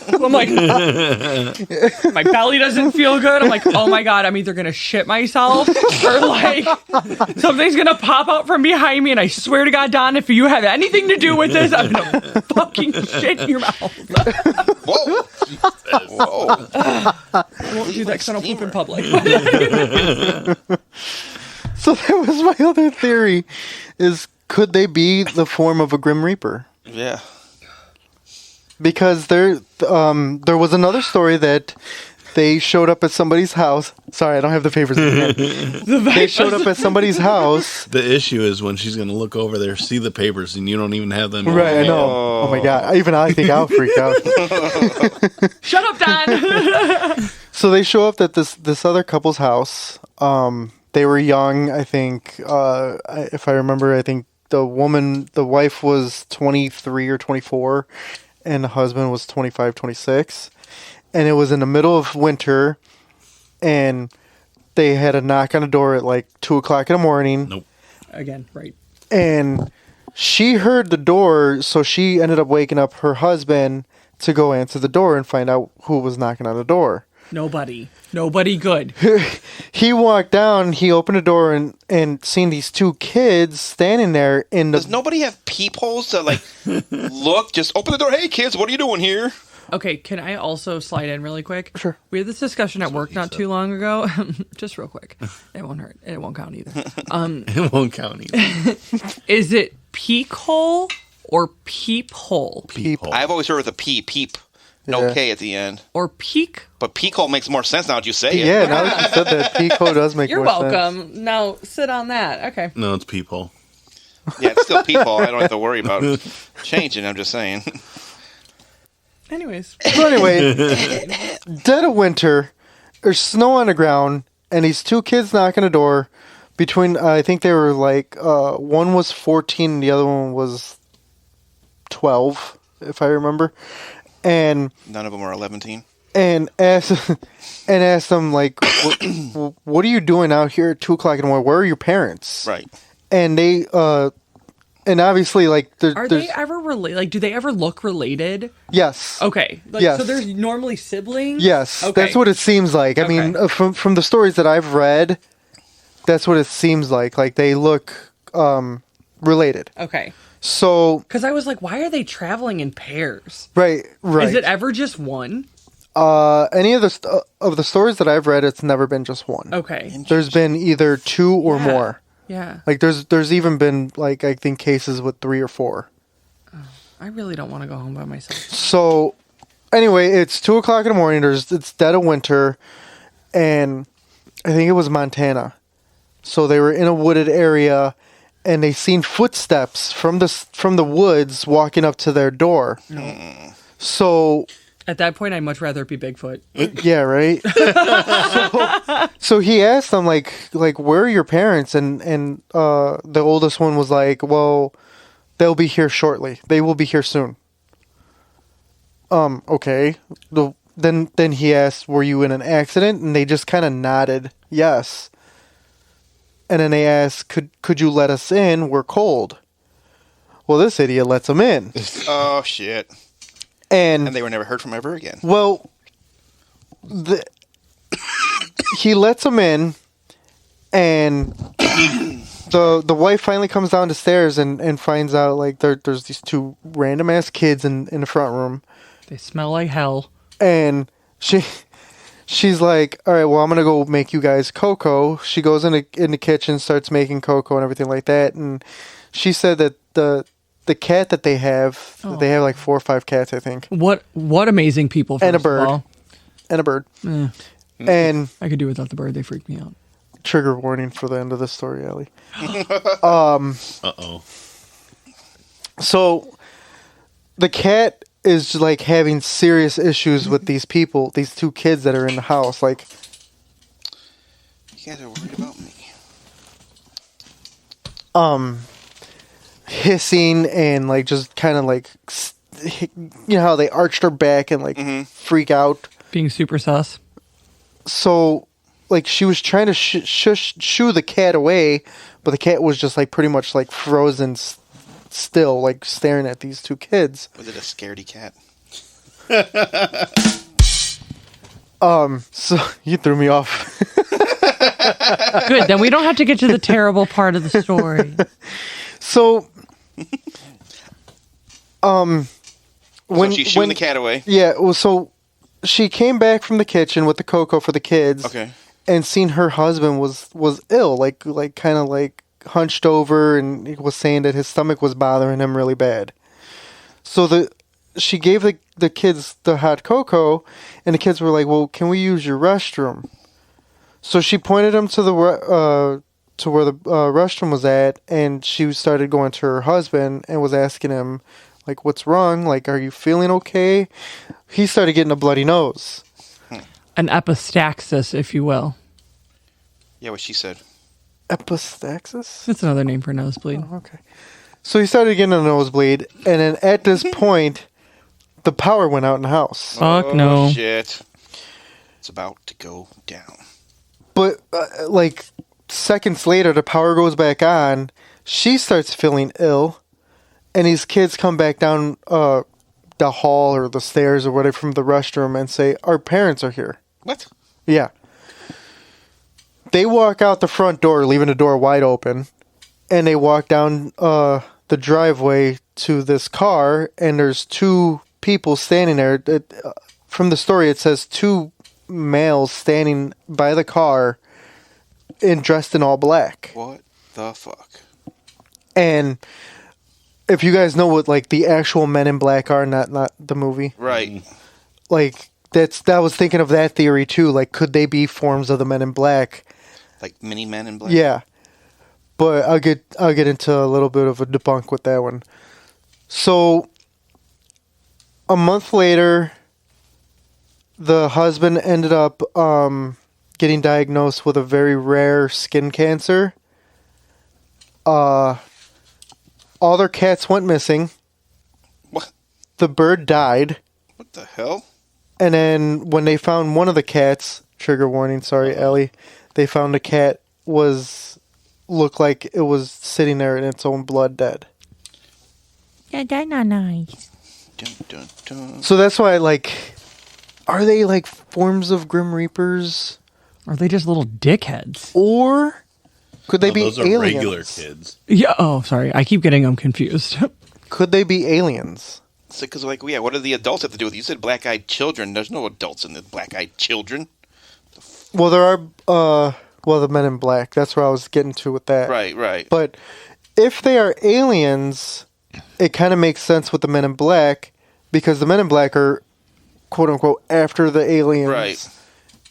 I'm like, my belly doesn't feel good. I'm like, oh my God, I'm either going to shit myself or like something's going to pop out from behind me. And I swear to God, Don, if you have anything to do with this, I'm going to fucking shit in your mouth. Whoa. Whoa. I won't do that because I don't poop in public. So that was my other theory, is could they be the form of a Grim Reaper? Yeah. Because there was another story that they showed up at somebody's house. Sorry, I don't have the papers in hand. They showed up at somebody's house. The issue is when she's going to look over there, see the papers, and you don't even have them. Right, I know. Oh my God. Even I think I'll freak out. Shut up, Don. So they show up at this other couple's house. They were young, I think. If I remember, I think the wife was 23 or 24. And the husband was 25, 26. And it was in the middle of winter. And they had a knock on the door at like 2 o'clock in the morning. Nope. Again, right. And she heard the door. So she ended up waking up her husband to go answer the door and find out who was knocking on the door. Nobody good. He walked down, he opened the door and seen these two kids standing there in the... Does nobody have peepholes to like look? Just open the door. Hey kids, what are you doing here? Okay, can I also slide in really quick? Sure. We had this discussion at work not too long ago. Just real quick. It won't hurt. It won't count either. It won't count either. Is it peek hole or peep hole? Peep. I've always heard with a peep. No Yeah. K at the end. Or peek? But peek hole makes more sense now that you say it. Yeah, now that you said that, Pico does make You're more sense. welcome. Now sit on that. Okay. No, it's people. Yeah, it's still peep hole. I don't have to worry about changing. I'm just saying. Anyways. So anyway, dead of winter, there's snow on the ground, and these two kids knock on the door. Between, I think they were like, one was 14 and the other one was 12, if I remember. And None of them are 11. and asked them like, what are you doing out here at 2 o'clock in the morning? Where are your parents? Right. And they, and obviously like, Are they ever related? Like, do they ever look related? Yes. Okay. Like, Yes. So there's normally siblings? Yes. Okay. That's what it seems like. I mean, Okay. from the stories that I've read, that's what it seems like. Like they look related. Okay. So Because I was like, why are they traveling in pairs? right. Is it ever just one? Any of the stories that I've read, it's never been just one. Okay. There's been either 2 or Yeah. more. Yeah. Like there's even been like I think cases with 3 or 4. I really don't want to go home by myself. So anyway, it's 2 o'clock in the morning. It's dead of winter, and I think it was Montana. So they were in a wooded area, and they seen footsteps from the woods walking up to their door. So At that point, I'd much rather it be Bigfoot. Yeah, right. So he asked them like where are your parents? And the oldest one was like, well, they'll be here shortly. They will be here soon. Okay. Then he asked, were you in an accident? And they just kind of nodded yes. And then they asked, could you let us in? We're cold. Well, this idiot lets them in. Oh, shit. And they were never heard from ever again. well, he lets them in, and the wife finally comes down the stairs and finds out like there's these two random ass kids in the front room, They smell like hell. and she's like, all right, well, I'm gonna go make you guys cocoa. She goes in the kitchen, starts making cocoa and everything like that, and she said that the cat that they have like 4 or 5 cats, I think, What amazing people, first and a of bird, all. and a bird, Eh, and I could do without the bird. They freak me out. trigger warning for the end of the story, Alli. Uh-oh. So the cat is like having serious issues with these people, these 2 kids that are in the house. Like, You guys are worried about me. hissing and like just kind of like, you know how they arch their back and like freak out. Being super sus. So like she was trying to shoo the cat away, but the cat was just like pretty much like frozen still, like staring at these 2 kids. Was it a scaredy cat? So you threw me off. Good. Then we don't have to get to the terrible part of the story. So, When she's shooing the cat away. Yeah, well, so she came back from the kitchen with the cocoa for the kids. Okay. And seen her husband was ill, like kind of like hunched over, and he was saying that his stomach was bothering him really bad. So she gave the kids the hot cocoa, and the kids were like, "Well, can we use your restroom?" So she pointed them to to where the restroom was at, and she started going to her husband and was asking him, like, what's wrong? Like, are you feeling okay? He started getting a bloody nose. An epistaxis, if you will. Yeah, what she said. Epistaxis? It's another name for nosebleed. Oh, okay. So he started getting a nosebleed, and then at this point, the power went out in the house. Fuck no. Shit. It's about to go down. But, like, seconds later, the power goes back on. She starts feeling ill, and these kids come back down the hall or the stairs or whatever from the restroom and say, our parents are here. What? Yeah. They walk out the front door, leaving the door wide open, and they walk down the driveway to this car, and there's 2 people standing there. From the story, it says 2 males standing by the car and dressed in all black. What the fuck? And if you guys know what like the actual Men in Black are, not the movie, Right. like I was thinking of that theory too. Like, could they be forms of the Men in Black? Like mini men in black? Yeah, but I'll get into a little bit of a debunk with that one. So a month later, the husband ended up getting diagnosed with a very rare skin cancer. All their cats went missing. What? The bird died. What the hell? And then when they found one of the cats, trigger warning, sorry, Alli, they found the cat looked like it was sitting there in its own blood dead. Yeah, that's not nice. Dun, dun, dun. So that's why, like, are they like forms of Grim Reapers? Are they just little dickheads? Or could they be those are aliens? regular kids. Yeah. Oh, sorry. I keep getting them confused. Could they be aliens? Because, like, yeah, what do the adults have to do with it? You said black-eyed children. There's no adults in the black-eyed children. Well, there are, the Men in Black. That's where I was getting to with that. Right. But if they are aliens, it kind of makes sense with the Men in Black because the Men in Black are, quote unquote, after the aliens. Right.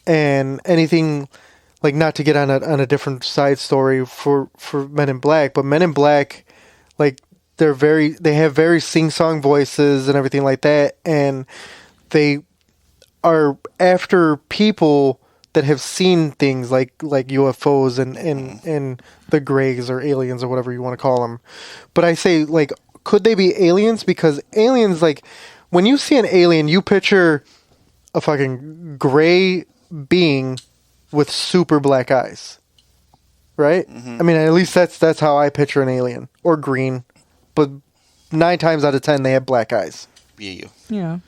And anything, like, not to get on a different side story for Men in Black, but Men in Black, like, they have very sing-song voices and everything like that, and they are after people that have seen things like UFOs and the Greys or aliens or whatever you want to call them. But I say, like, could they be aliens? Because aliens, like, when you see an alien, you picture a fucking gray being with super black eyes, right? I mean, at least that's how I picture an alien, or green, but 9 times out of 10 they have black eyes. Yeah.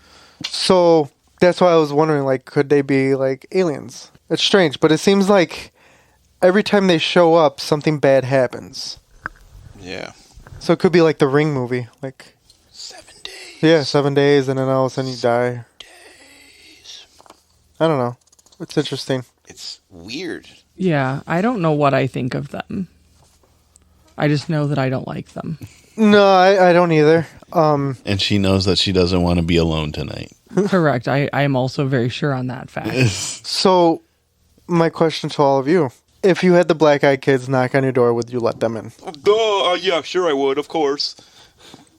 So that's why I was wondering, like, could they be like aliens? It's strange, but it seems like every time they show up, something bad happens. Yeah. So it could be like the Ring movie, like 7 days. yeah, 7 days, and then all of a sudden you die. Days. I don't know. It's interesting. It's weird. Yeah, I don't know what I think of them. I just know that I don't like them. No, I don't either. And she knows that she doesn't want to be alone tonight. Correct. I am also very sure on that fact. So, my question to all of you: if you had the black-eyed kids knock on your door, would you let them in? Duh. Yeah, sure I would, of course.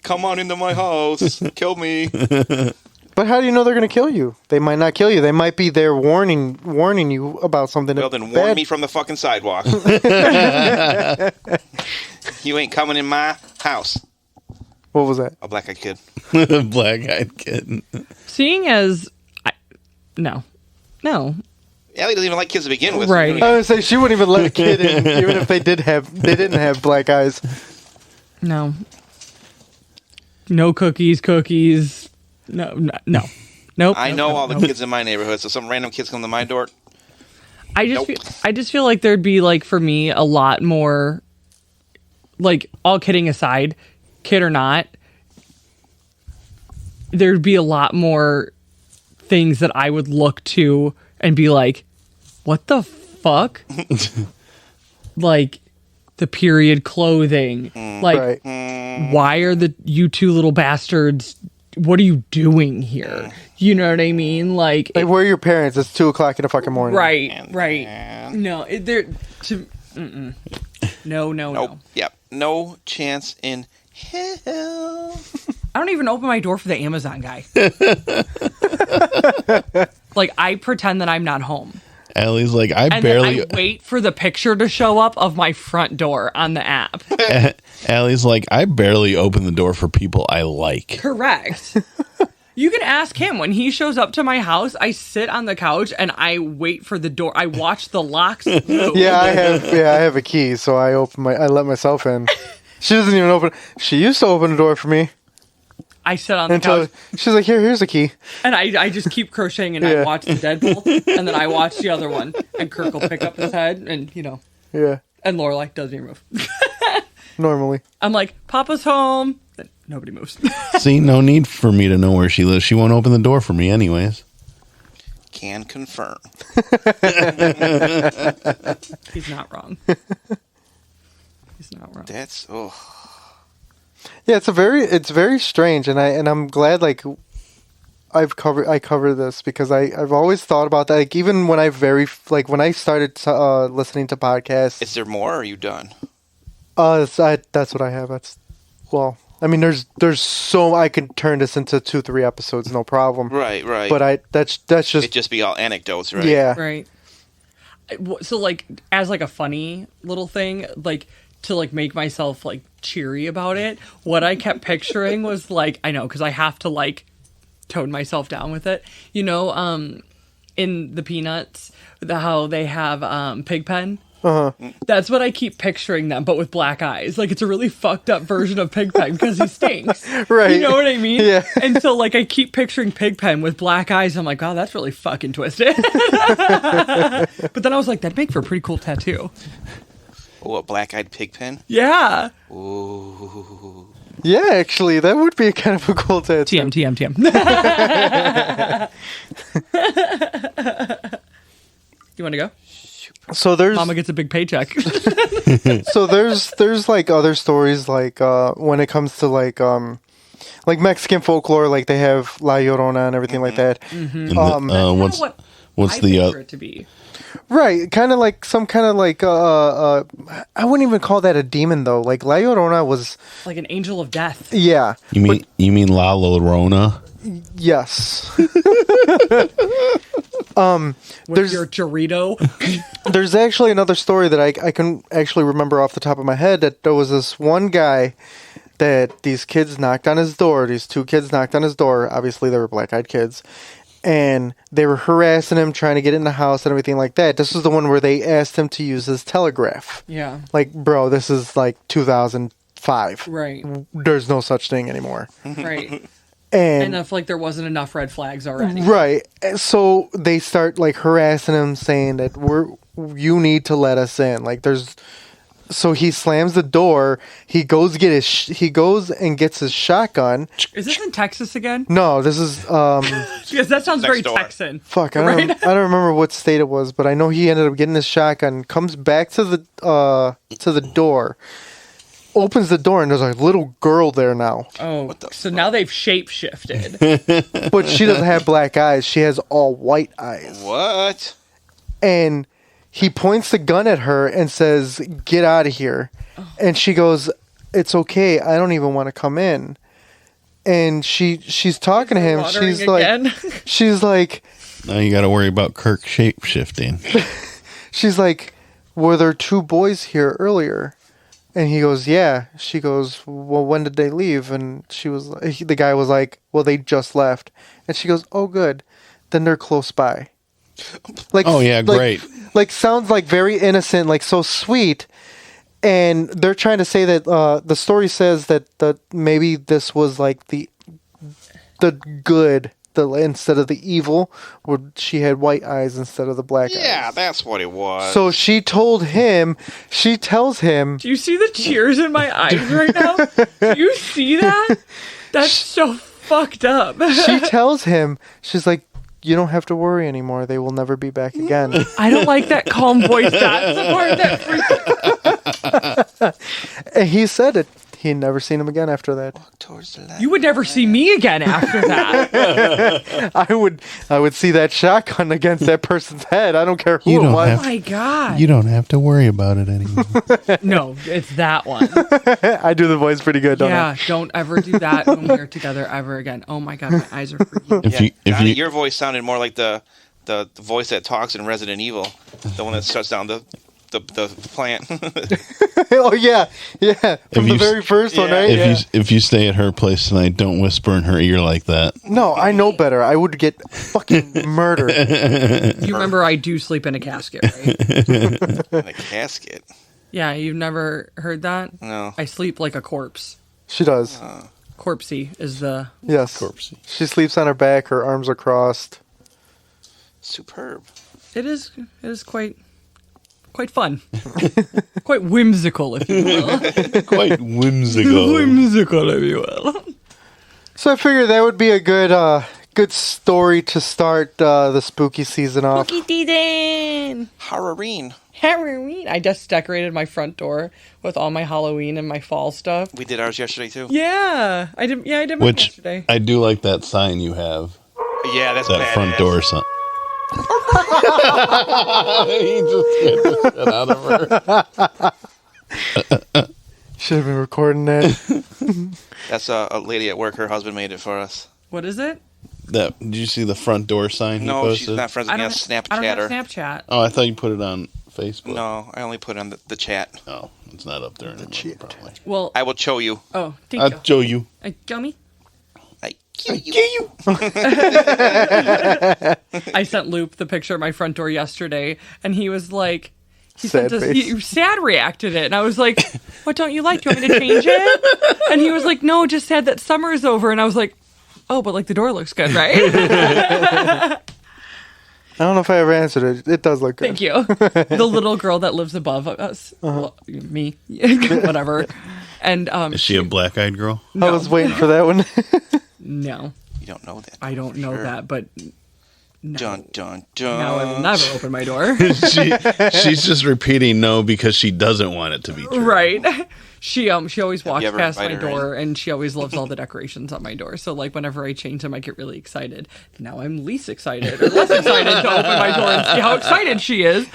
Come on into my house. Kill me. But how do you know they're going to kill you? They might not kill you. They might be there warning you about something. Well, then warn bad. me from the fucking sidewalk. You ain't coming in my house. What was that? A black-eyed kid. Black-eyed kid. Seeing as... No. Allie doesn't even like kids to begin with. Right. I would say she wouldn't even let a kid in, even if they didn't have black eyes. No. No cookies. No. Nope. I know all the kids in my neighborhood, so some random kids come to my door. I just feel like there'd be, like, for me, a lot more, like, all kidding aside, kid or not, there'd be a lot more things that I would look to and be like, what the fuck? Like, the period clothing. Like, Right. why are you two little bastards, what are you doing here? You know what I mean? Like where are your parents? It's 2:00 in the fucking morning. Right. No, no. Nope. Yep. No chance in hell. I don't even open my door for the Amazon guy. Like, I pretend that I'm not home. Allie's like, And then I wait for the picture to show up of my front door on the app. Allie's like, I barely open the door for people I like. Correct. You can ask him. When he shows up to my house, I sit on the couch and I wait for the door. I watch the locks move. Yeah, I have a key, so I let myself in. She doesn't even open. She used to open the door for me. I sit on the couch. She's like, here's a key. And I just keep crocheting and I watch the Deadpool. And then I watch the other one. And Kirk will pick up his head and, Yeah. And Lorelai doesn't even move. Normally. I'm like, Papa's home. Then nobody moves. See, no need for me to know where she lives. She won't open the door for me anyways. Can confirm. He's not wrong. He's not wrong. That's Yeah, it's very strange, and I'm glad like I cover this because I've always thought about that. Like, even when when I started listening to podcasts. Is there more? Or are you done? That's what I have. I mean, there's so I could turn this into 2-3 episodes, no problem. Right. But that's just it'd just be all anecdotes, right? Yeah. Right. So, like, as like a funny little thing, like, to like make myself like cheery about it, what I kept picturing was like, I know, because I have to like tone myself down with it. In the Peanuts, how they have Pigpen. That's what I keep picturing them, but with black eyes. Like, it's a really fucked up version of Pigpen because he stinks. Right. You know what I mean? Yeah. And so, like, I keep picturing Pigpen with black eyes. I'm like, wow, that's really fucking twisted. But then I was like, that'd make for a pretty cool tattoo. Oh, a black-eyed Pigpen? Yeah. Ooh. Yeah, actually, that would be kind of a cool tattoo. TM. You want to go? So there's Mama gets a big paycheck. so there's like other stories like when it comes to like Mexican folklore, like they have La Llorona and everything like that. And What's I the picture it to be. Right, kind of like some kind of like I wouldn't even call that a demon though. Like La Llorona was, Like an angel of death. yeah, You mean La Llorona? yes. With There's- your Dorito. There's actually another story that I can actually remember off the top of my head, that there was this one guy that these kids knocked on his door. These two kids knocked on his door. Obviously, they were black-eyed kids. And they were harassing him, trying to get in the house and everything like that. This was the one where they asked him to use his telegraph. Yeah. Like, bro, this is like 2005. Right. There's no such thing anymore. Right. And And if like there wasn't enough red flags already. right. And so they start like harassing him, saying that you need to let us in. Like there's, so he slams the door. He goes and gets his shotgun. Is this in Texas again? No, this is Because that sounds very door. Texan. fuck. I Right? don't remember what state it was, but I know he ended up getting his shotgun. Comes back to the door, opens the door, and there's a little girl there now. Oh, so now they've shape shifted. But she doesn't have black eyes. She has all white eyes. What? And he points the gun at her and says, "Get out of here." And she goes, "It's okay. I don't even want to come in." And she's talking to him. Watering She's she's like, Now you got to worry about Kirk shape shifting. she's like, "Were there two boys here earlier?" And he goes, "Yeah." She goes, "Well, when did they leave?" And the guy was like, "Well, they just left." And she goes, "Oh, good. Then they're close by." Like, Oh, yeah, great. Like sounds like very innocent, like so sweet. And they're trying to say that the story says that maybe this was like the good, instead of the evil, where she had white eyes instead of the black eyes. Yeah, that's what it was. So she tells him, Do you see the tears in my eyes right now? Do you see that? That's so fucked up. she tells him, she's like, "You don't have to worry anymore. They will never be back again." I don't like that calm voice. That's the part that freaks. And he said it. He had never seen him again after that. Towards the light. You would never see me again after that. I would see that shotgun against that person's head. I don't care who You it don't was. Oh my god. You don't have to worry about it anymore. No, it's that one. I do the voice pretty good, don't Yeah, don't ever do that when we're together ever again. Oh my god, my eyes are freaking. If Johnny, you your voice sounded more like the voice that talks in Resident Evil, the one that shuts down the plant. I? Oh yeah, from the you- very first one, Yeah. right? if you stay at her place tonight, don't whisper in her ear like that. No, I know better. I would get fucking murdered. You remember I do sleep in a casket, right? In a casket. Yeah, you've never heard that? No. I sleep like a corpse. She does. Corpsey is the Yes. Corpsey. She sleeps on her back. Her arms are crossed. Superb. it is quite fun. Quite whimsical, if you will. Quite whimsical. Whimsical, if you will. So I figured that would be a good story to start the spooky season off. Halloween. Halloween. I just decorated my front door with all my Halloween and my fall stuff. We did ours yesterday too. Yeah, I did. Yeah, I did mine Which yesterday. I do like that sign you have. Yeah, that's That badass. front door sign. He just scared the shit out of her. Should have been recording that. That's a lady at work. Her husband made it for us. What is it? Did you see the front door sign he No, posted? she's not friends with me on Snapchat. I don't have Snapchat. Oh, I thought you put it on Facebook. No, I only put it on the chat. Oh, it's not up there anymore, probably. Well, I will show you. oh, thank I'll you. show you. Gummy. I kill you. I sent Lupe the picture of my front door yesterday, and he was like, Sad face. he sad reacted it, and I was like, "What don't you like? Do you want me to change it?" And he was like, "No, just sad that summer is over." And I was like, "Oh, but like the door looks good, right?" I don't know if I ever answered it. It does look good. Thank you. The little girl that lives above us, well, me, whatever. And Is she a black-eyed girl? I was waiting for that one. no, You don't know that. I don't know Sure. that, but No. Dun, dun, dun. Now I will never open my door. She's just repeating no because she doesn't want it to be true. Right. She always walks ever past my invited her door, and she always loves all the decorations on my door. So like whenever I change them, I get really excited. Now I'm least excited or less excited to open my door and see how excited she is.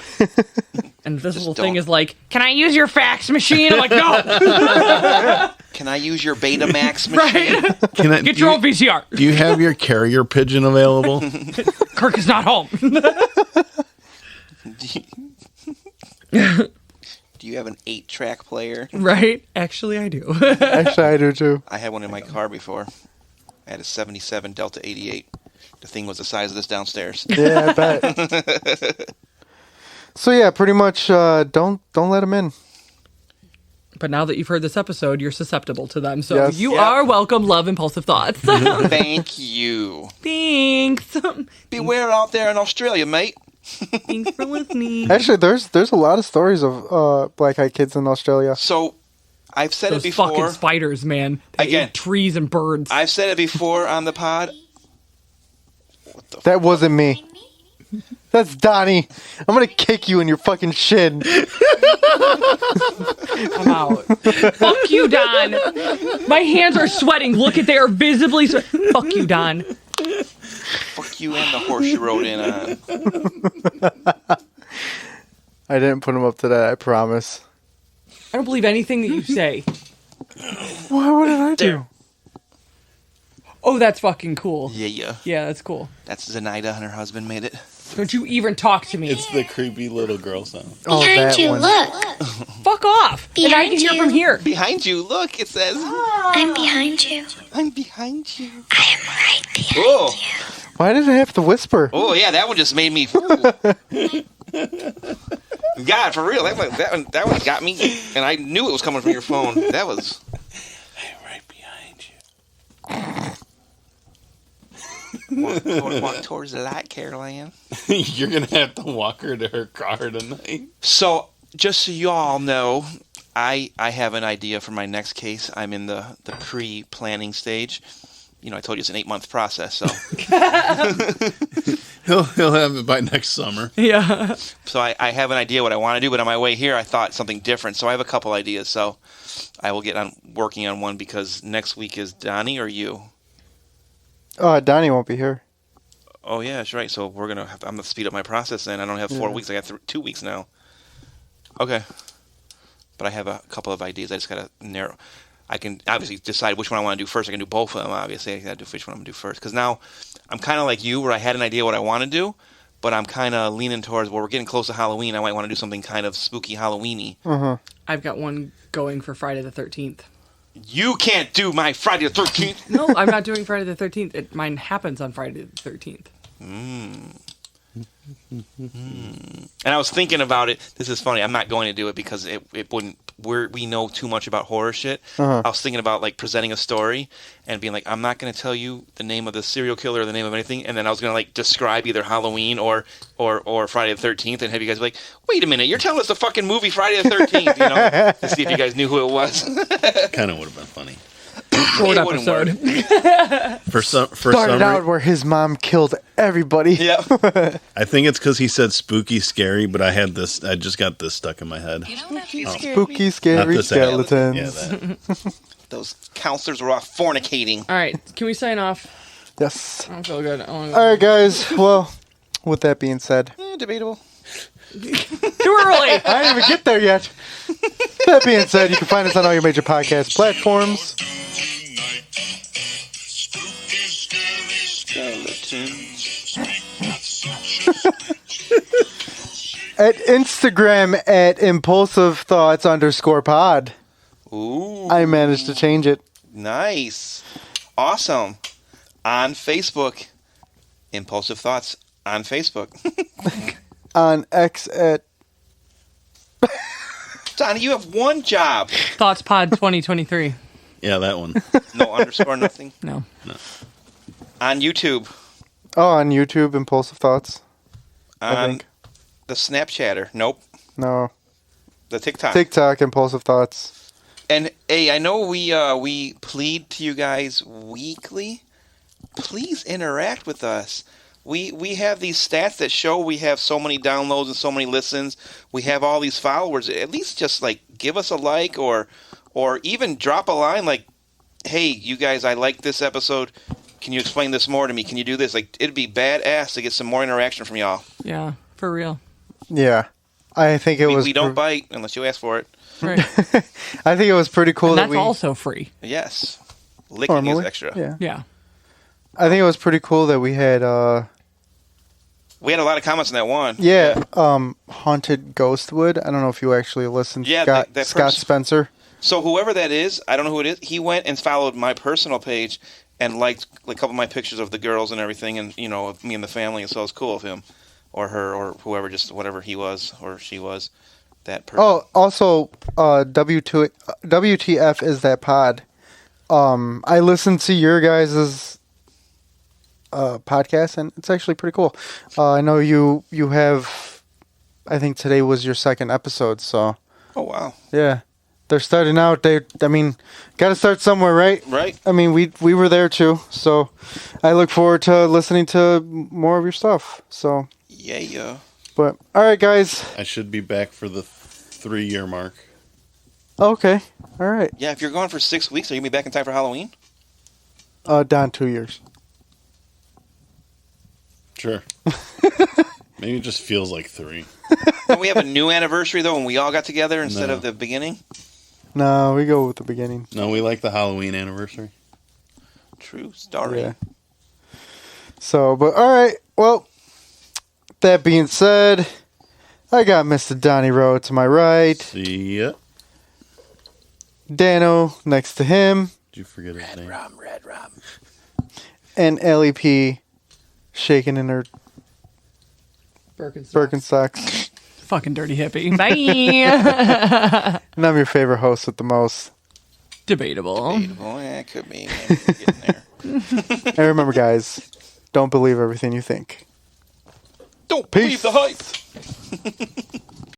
And this little thing is like, "Can I use your fax machine?" I'm like, "No." Can I use your Betamax machine? Right? Can I, Get your own VCR. Do you have your carrier pigeon available? Kirk is not home. Do you have an 8-track player? Right? Actually, I do. Actually, I do too. I had one in my car before. I had a 77 Delta 88. The thing was the size of this downstairs. Yeah, I bet. So yeah, pretty much don't let them in. But now that you've heard this episode, you're susceptible to them. So Yes. you Yep. are welcome, love impulsive thoughts. Thank you. Thanks. Beware out there in Australia, mate. Thanks for listening. Actually, there's a lot of stories of black-eyed kids in Australia. So, I've said Those it before. fucking spiders, man. They Again. eat trees and birds. I've said it before on the pod. That wasn't me. That's Donnie. I'm gonna kick you in your fucking shin. I'm out. Fuck you, Don. My hands are sweating. Look at they are visibly Fuck you, Don. Fuck you and the horse you rode in on. I didn't put him up to that. I promise. I don't believe anything that you say. What did I do? There. Oh, that's fucking cool. Yeah. Yeah, that's cool. That's Zenaida and her husband made it. Don't you even talk to me. It's the creepy little girl sound. Oh, Behind that you, one. look. Fuck off. And I Behind can hear you. from here. Behind you, look, it says. I'm behind you. I'm behind you. I am right behind Oh, Why did I have to whisper? oh yeah, that one just made me. God, for real, that one got me, and I knew it was coming from your phone. That was. I'm right behind you. Walk towards the light, Carol Ann. You're gonna have to walk her to her car tonight. So, just so you all know, I have an idea for my next case. I'm in the pre-planning stage. You know, I told you it's an 8-month process, so. He'll have it by next summer. Yeah. So I have an idea what I want to do, but on my way here, I thought something different. So I have a couple ideas. So I will get on working on one because next week is Donnie or you. Donnie won't be here. Oh yeah, that's right. So I'm gonna speed up my process. Then I don't have 4 weeks. I got 2 weeks now. Okay, but I have a couple of ideas. I just gotta narrow. I can obviously decide which one I want to do first. I can do both of them. Obviously, I gotta do which one I'm gonna do first. Because now I'm kind of like you, where I had an idea what I want to do, but I'm kind of leaning towards. Well, we're getting close to Halloween. I might want to do something kind of spooky Halloweeny. I've got one going for Friday the 13th. You can't do my Friday the 13th. No, I'm not doing Friday the 13th. Mine happens on Friday the 13th. And I was thinking about it. This is funny. I'm not going to do it because it wouldn't. We know too much about horror shit. I was thinking about like presenting a story and being like, I'm not going to tell you the name of the serial killer or the name of anything, and then I was going to like describe either Halloween or Friday the 13th, and have you guys be like, wait a minute, you're telling us the fucking movie Friday the 13th, you know, to see if you guys knew who it was. Kind of would have been funny. Short It wouldn't episode. For Started out some where his mom killed everybody. Yeah. I think it's because he said spooky, scary, but I just got this stuck in my head. Spooky, Not scary this skeletons. Yeah, that. Those counselors were off fornicating. All right, can we sign off? Yes. I don't feel good. All right, guys. Well, with that being said, Debatable. Too early. I didn't even get there yet. That being said, you can find us on all your major podcast platforms. At Instagram at impulsivethoughts_pod. Ooh. I managed to change it. Nice. Awesome. On Facebook. Impulsive Thoughts on Facebook. On X at Donnie, you have one job. Thoughts Pod 2023. Yeah, that one. No underscore, nothing. No. On YouTube. on YouTube, Impulsive Thoughts. I On think. the Snapchatter. Nope. No. The TikTok. TikTok, Impulsive Thoughts. And hey, I know we plead to you guys weekly. Please interact with us. we have these stats that show we have so many downloads and so many listens. We have all these followers. At least just like give us a like or even drop a line like, hey, you guys, I like this episode. Can you explain this more to me? Can you do this? Like, it'd be badass to get some more interaction from y'all. Yeah, for real. Yeah. I think We don't bite unless you ask for it. Right. I think it was pretty cool And that that's we also free. Yes. Licking normally. is extra. Yeah. Yeah. I think it was pretty cool that we had We had a lot of comments on that one. Haunted Ghostwood. I don't know if you actually listened. Yeah, Scott, that Scott person- Spencer. So whoever that is, I don't know who it is, he went and followed my personal page and liked like, a couple of my pictures of the girls and everything and, you know, of me and the family. And so it was cool of him or her or whoever, just whatever he was or she was, that person. Oh, also, WTF is that pod. I listened to your guys' podcast, and it's actually pretty cool. I know you have, I think today was your second episode, so Oh, wow. yeah. They're starting out. Got to start somewhere, right? Right. I mean, we were there too, so I look forward to listening to more of your stuff. So, Yeah. but all right, guys. I should be back for the 3-year mark. Okay, all right. Yeah, if you're gone for 6 weeks, are you going to be back in time for Halloween? Down 2 years. Sure. Maybe it just feels like 3. Don't we have a new anniversary, though, when we all got together instead No. of the beginning? No, we go with the beginning. No, we like the Halloween anniversary. True story. Yeah. So, but all right. Well, that being said, I got Mr. Donnie Rowe to my right, See ya. Dano next to him, Did you forget his name? Red rum. and Alli P shaking in her Birkenstocks. Birkenstocks. Fucking dirty hippie. Bye. And I'm your favorite host with the most. Debatable. Oh, yeah, it could be. We're getting there. And remember, guys, don't believe everything you think. Don't Peace. believe the hype.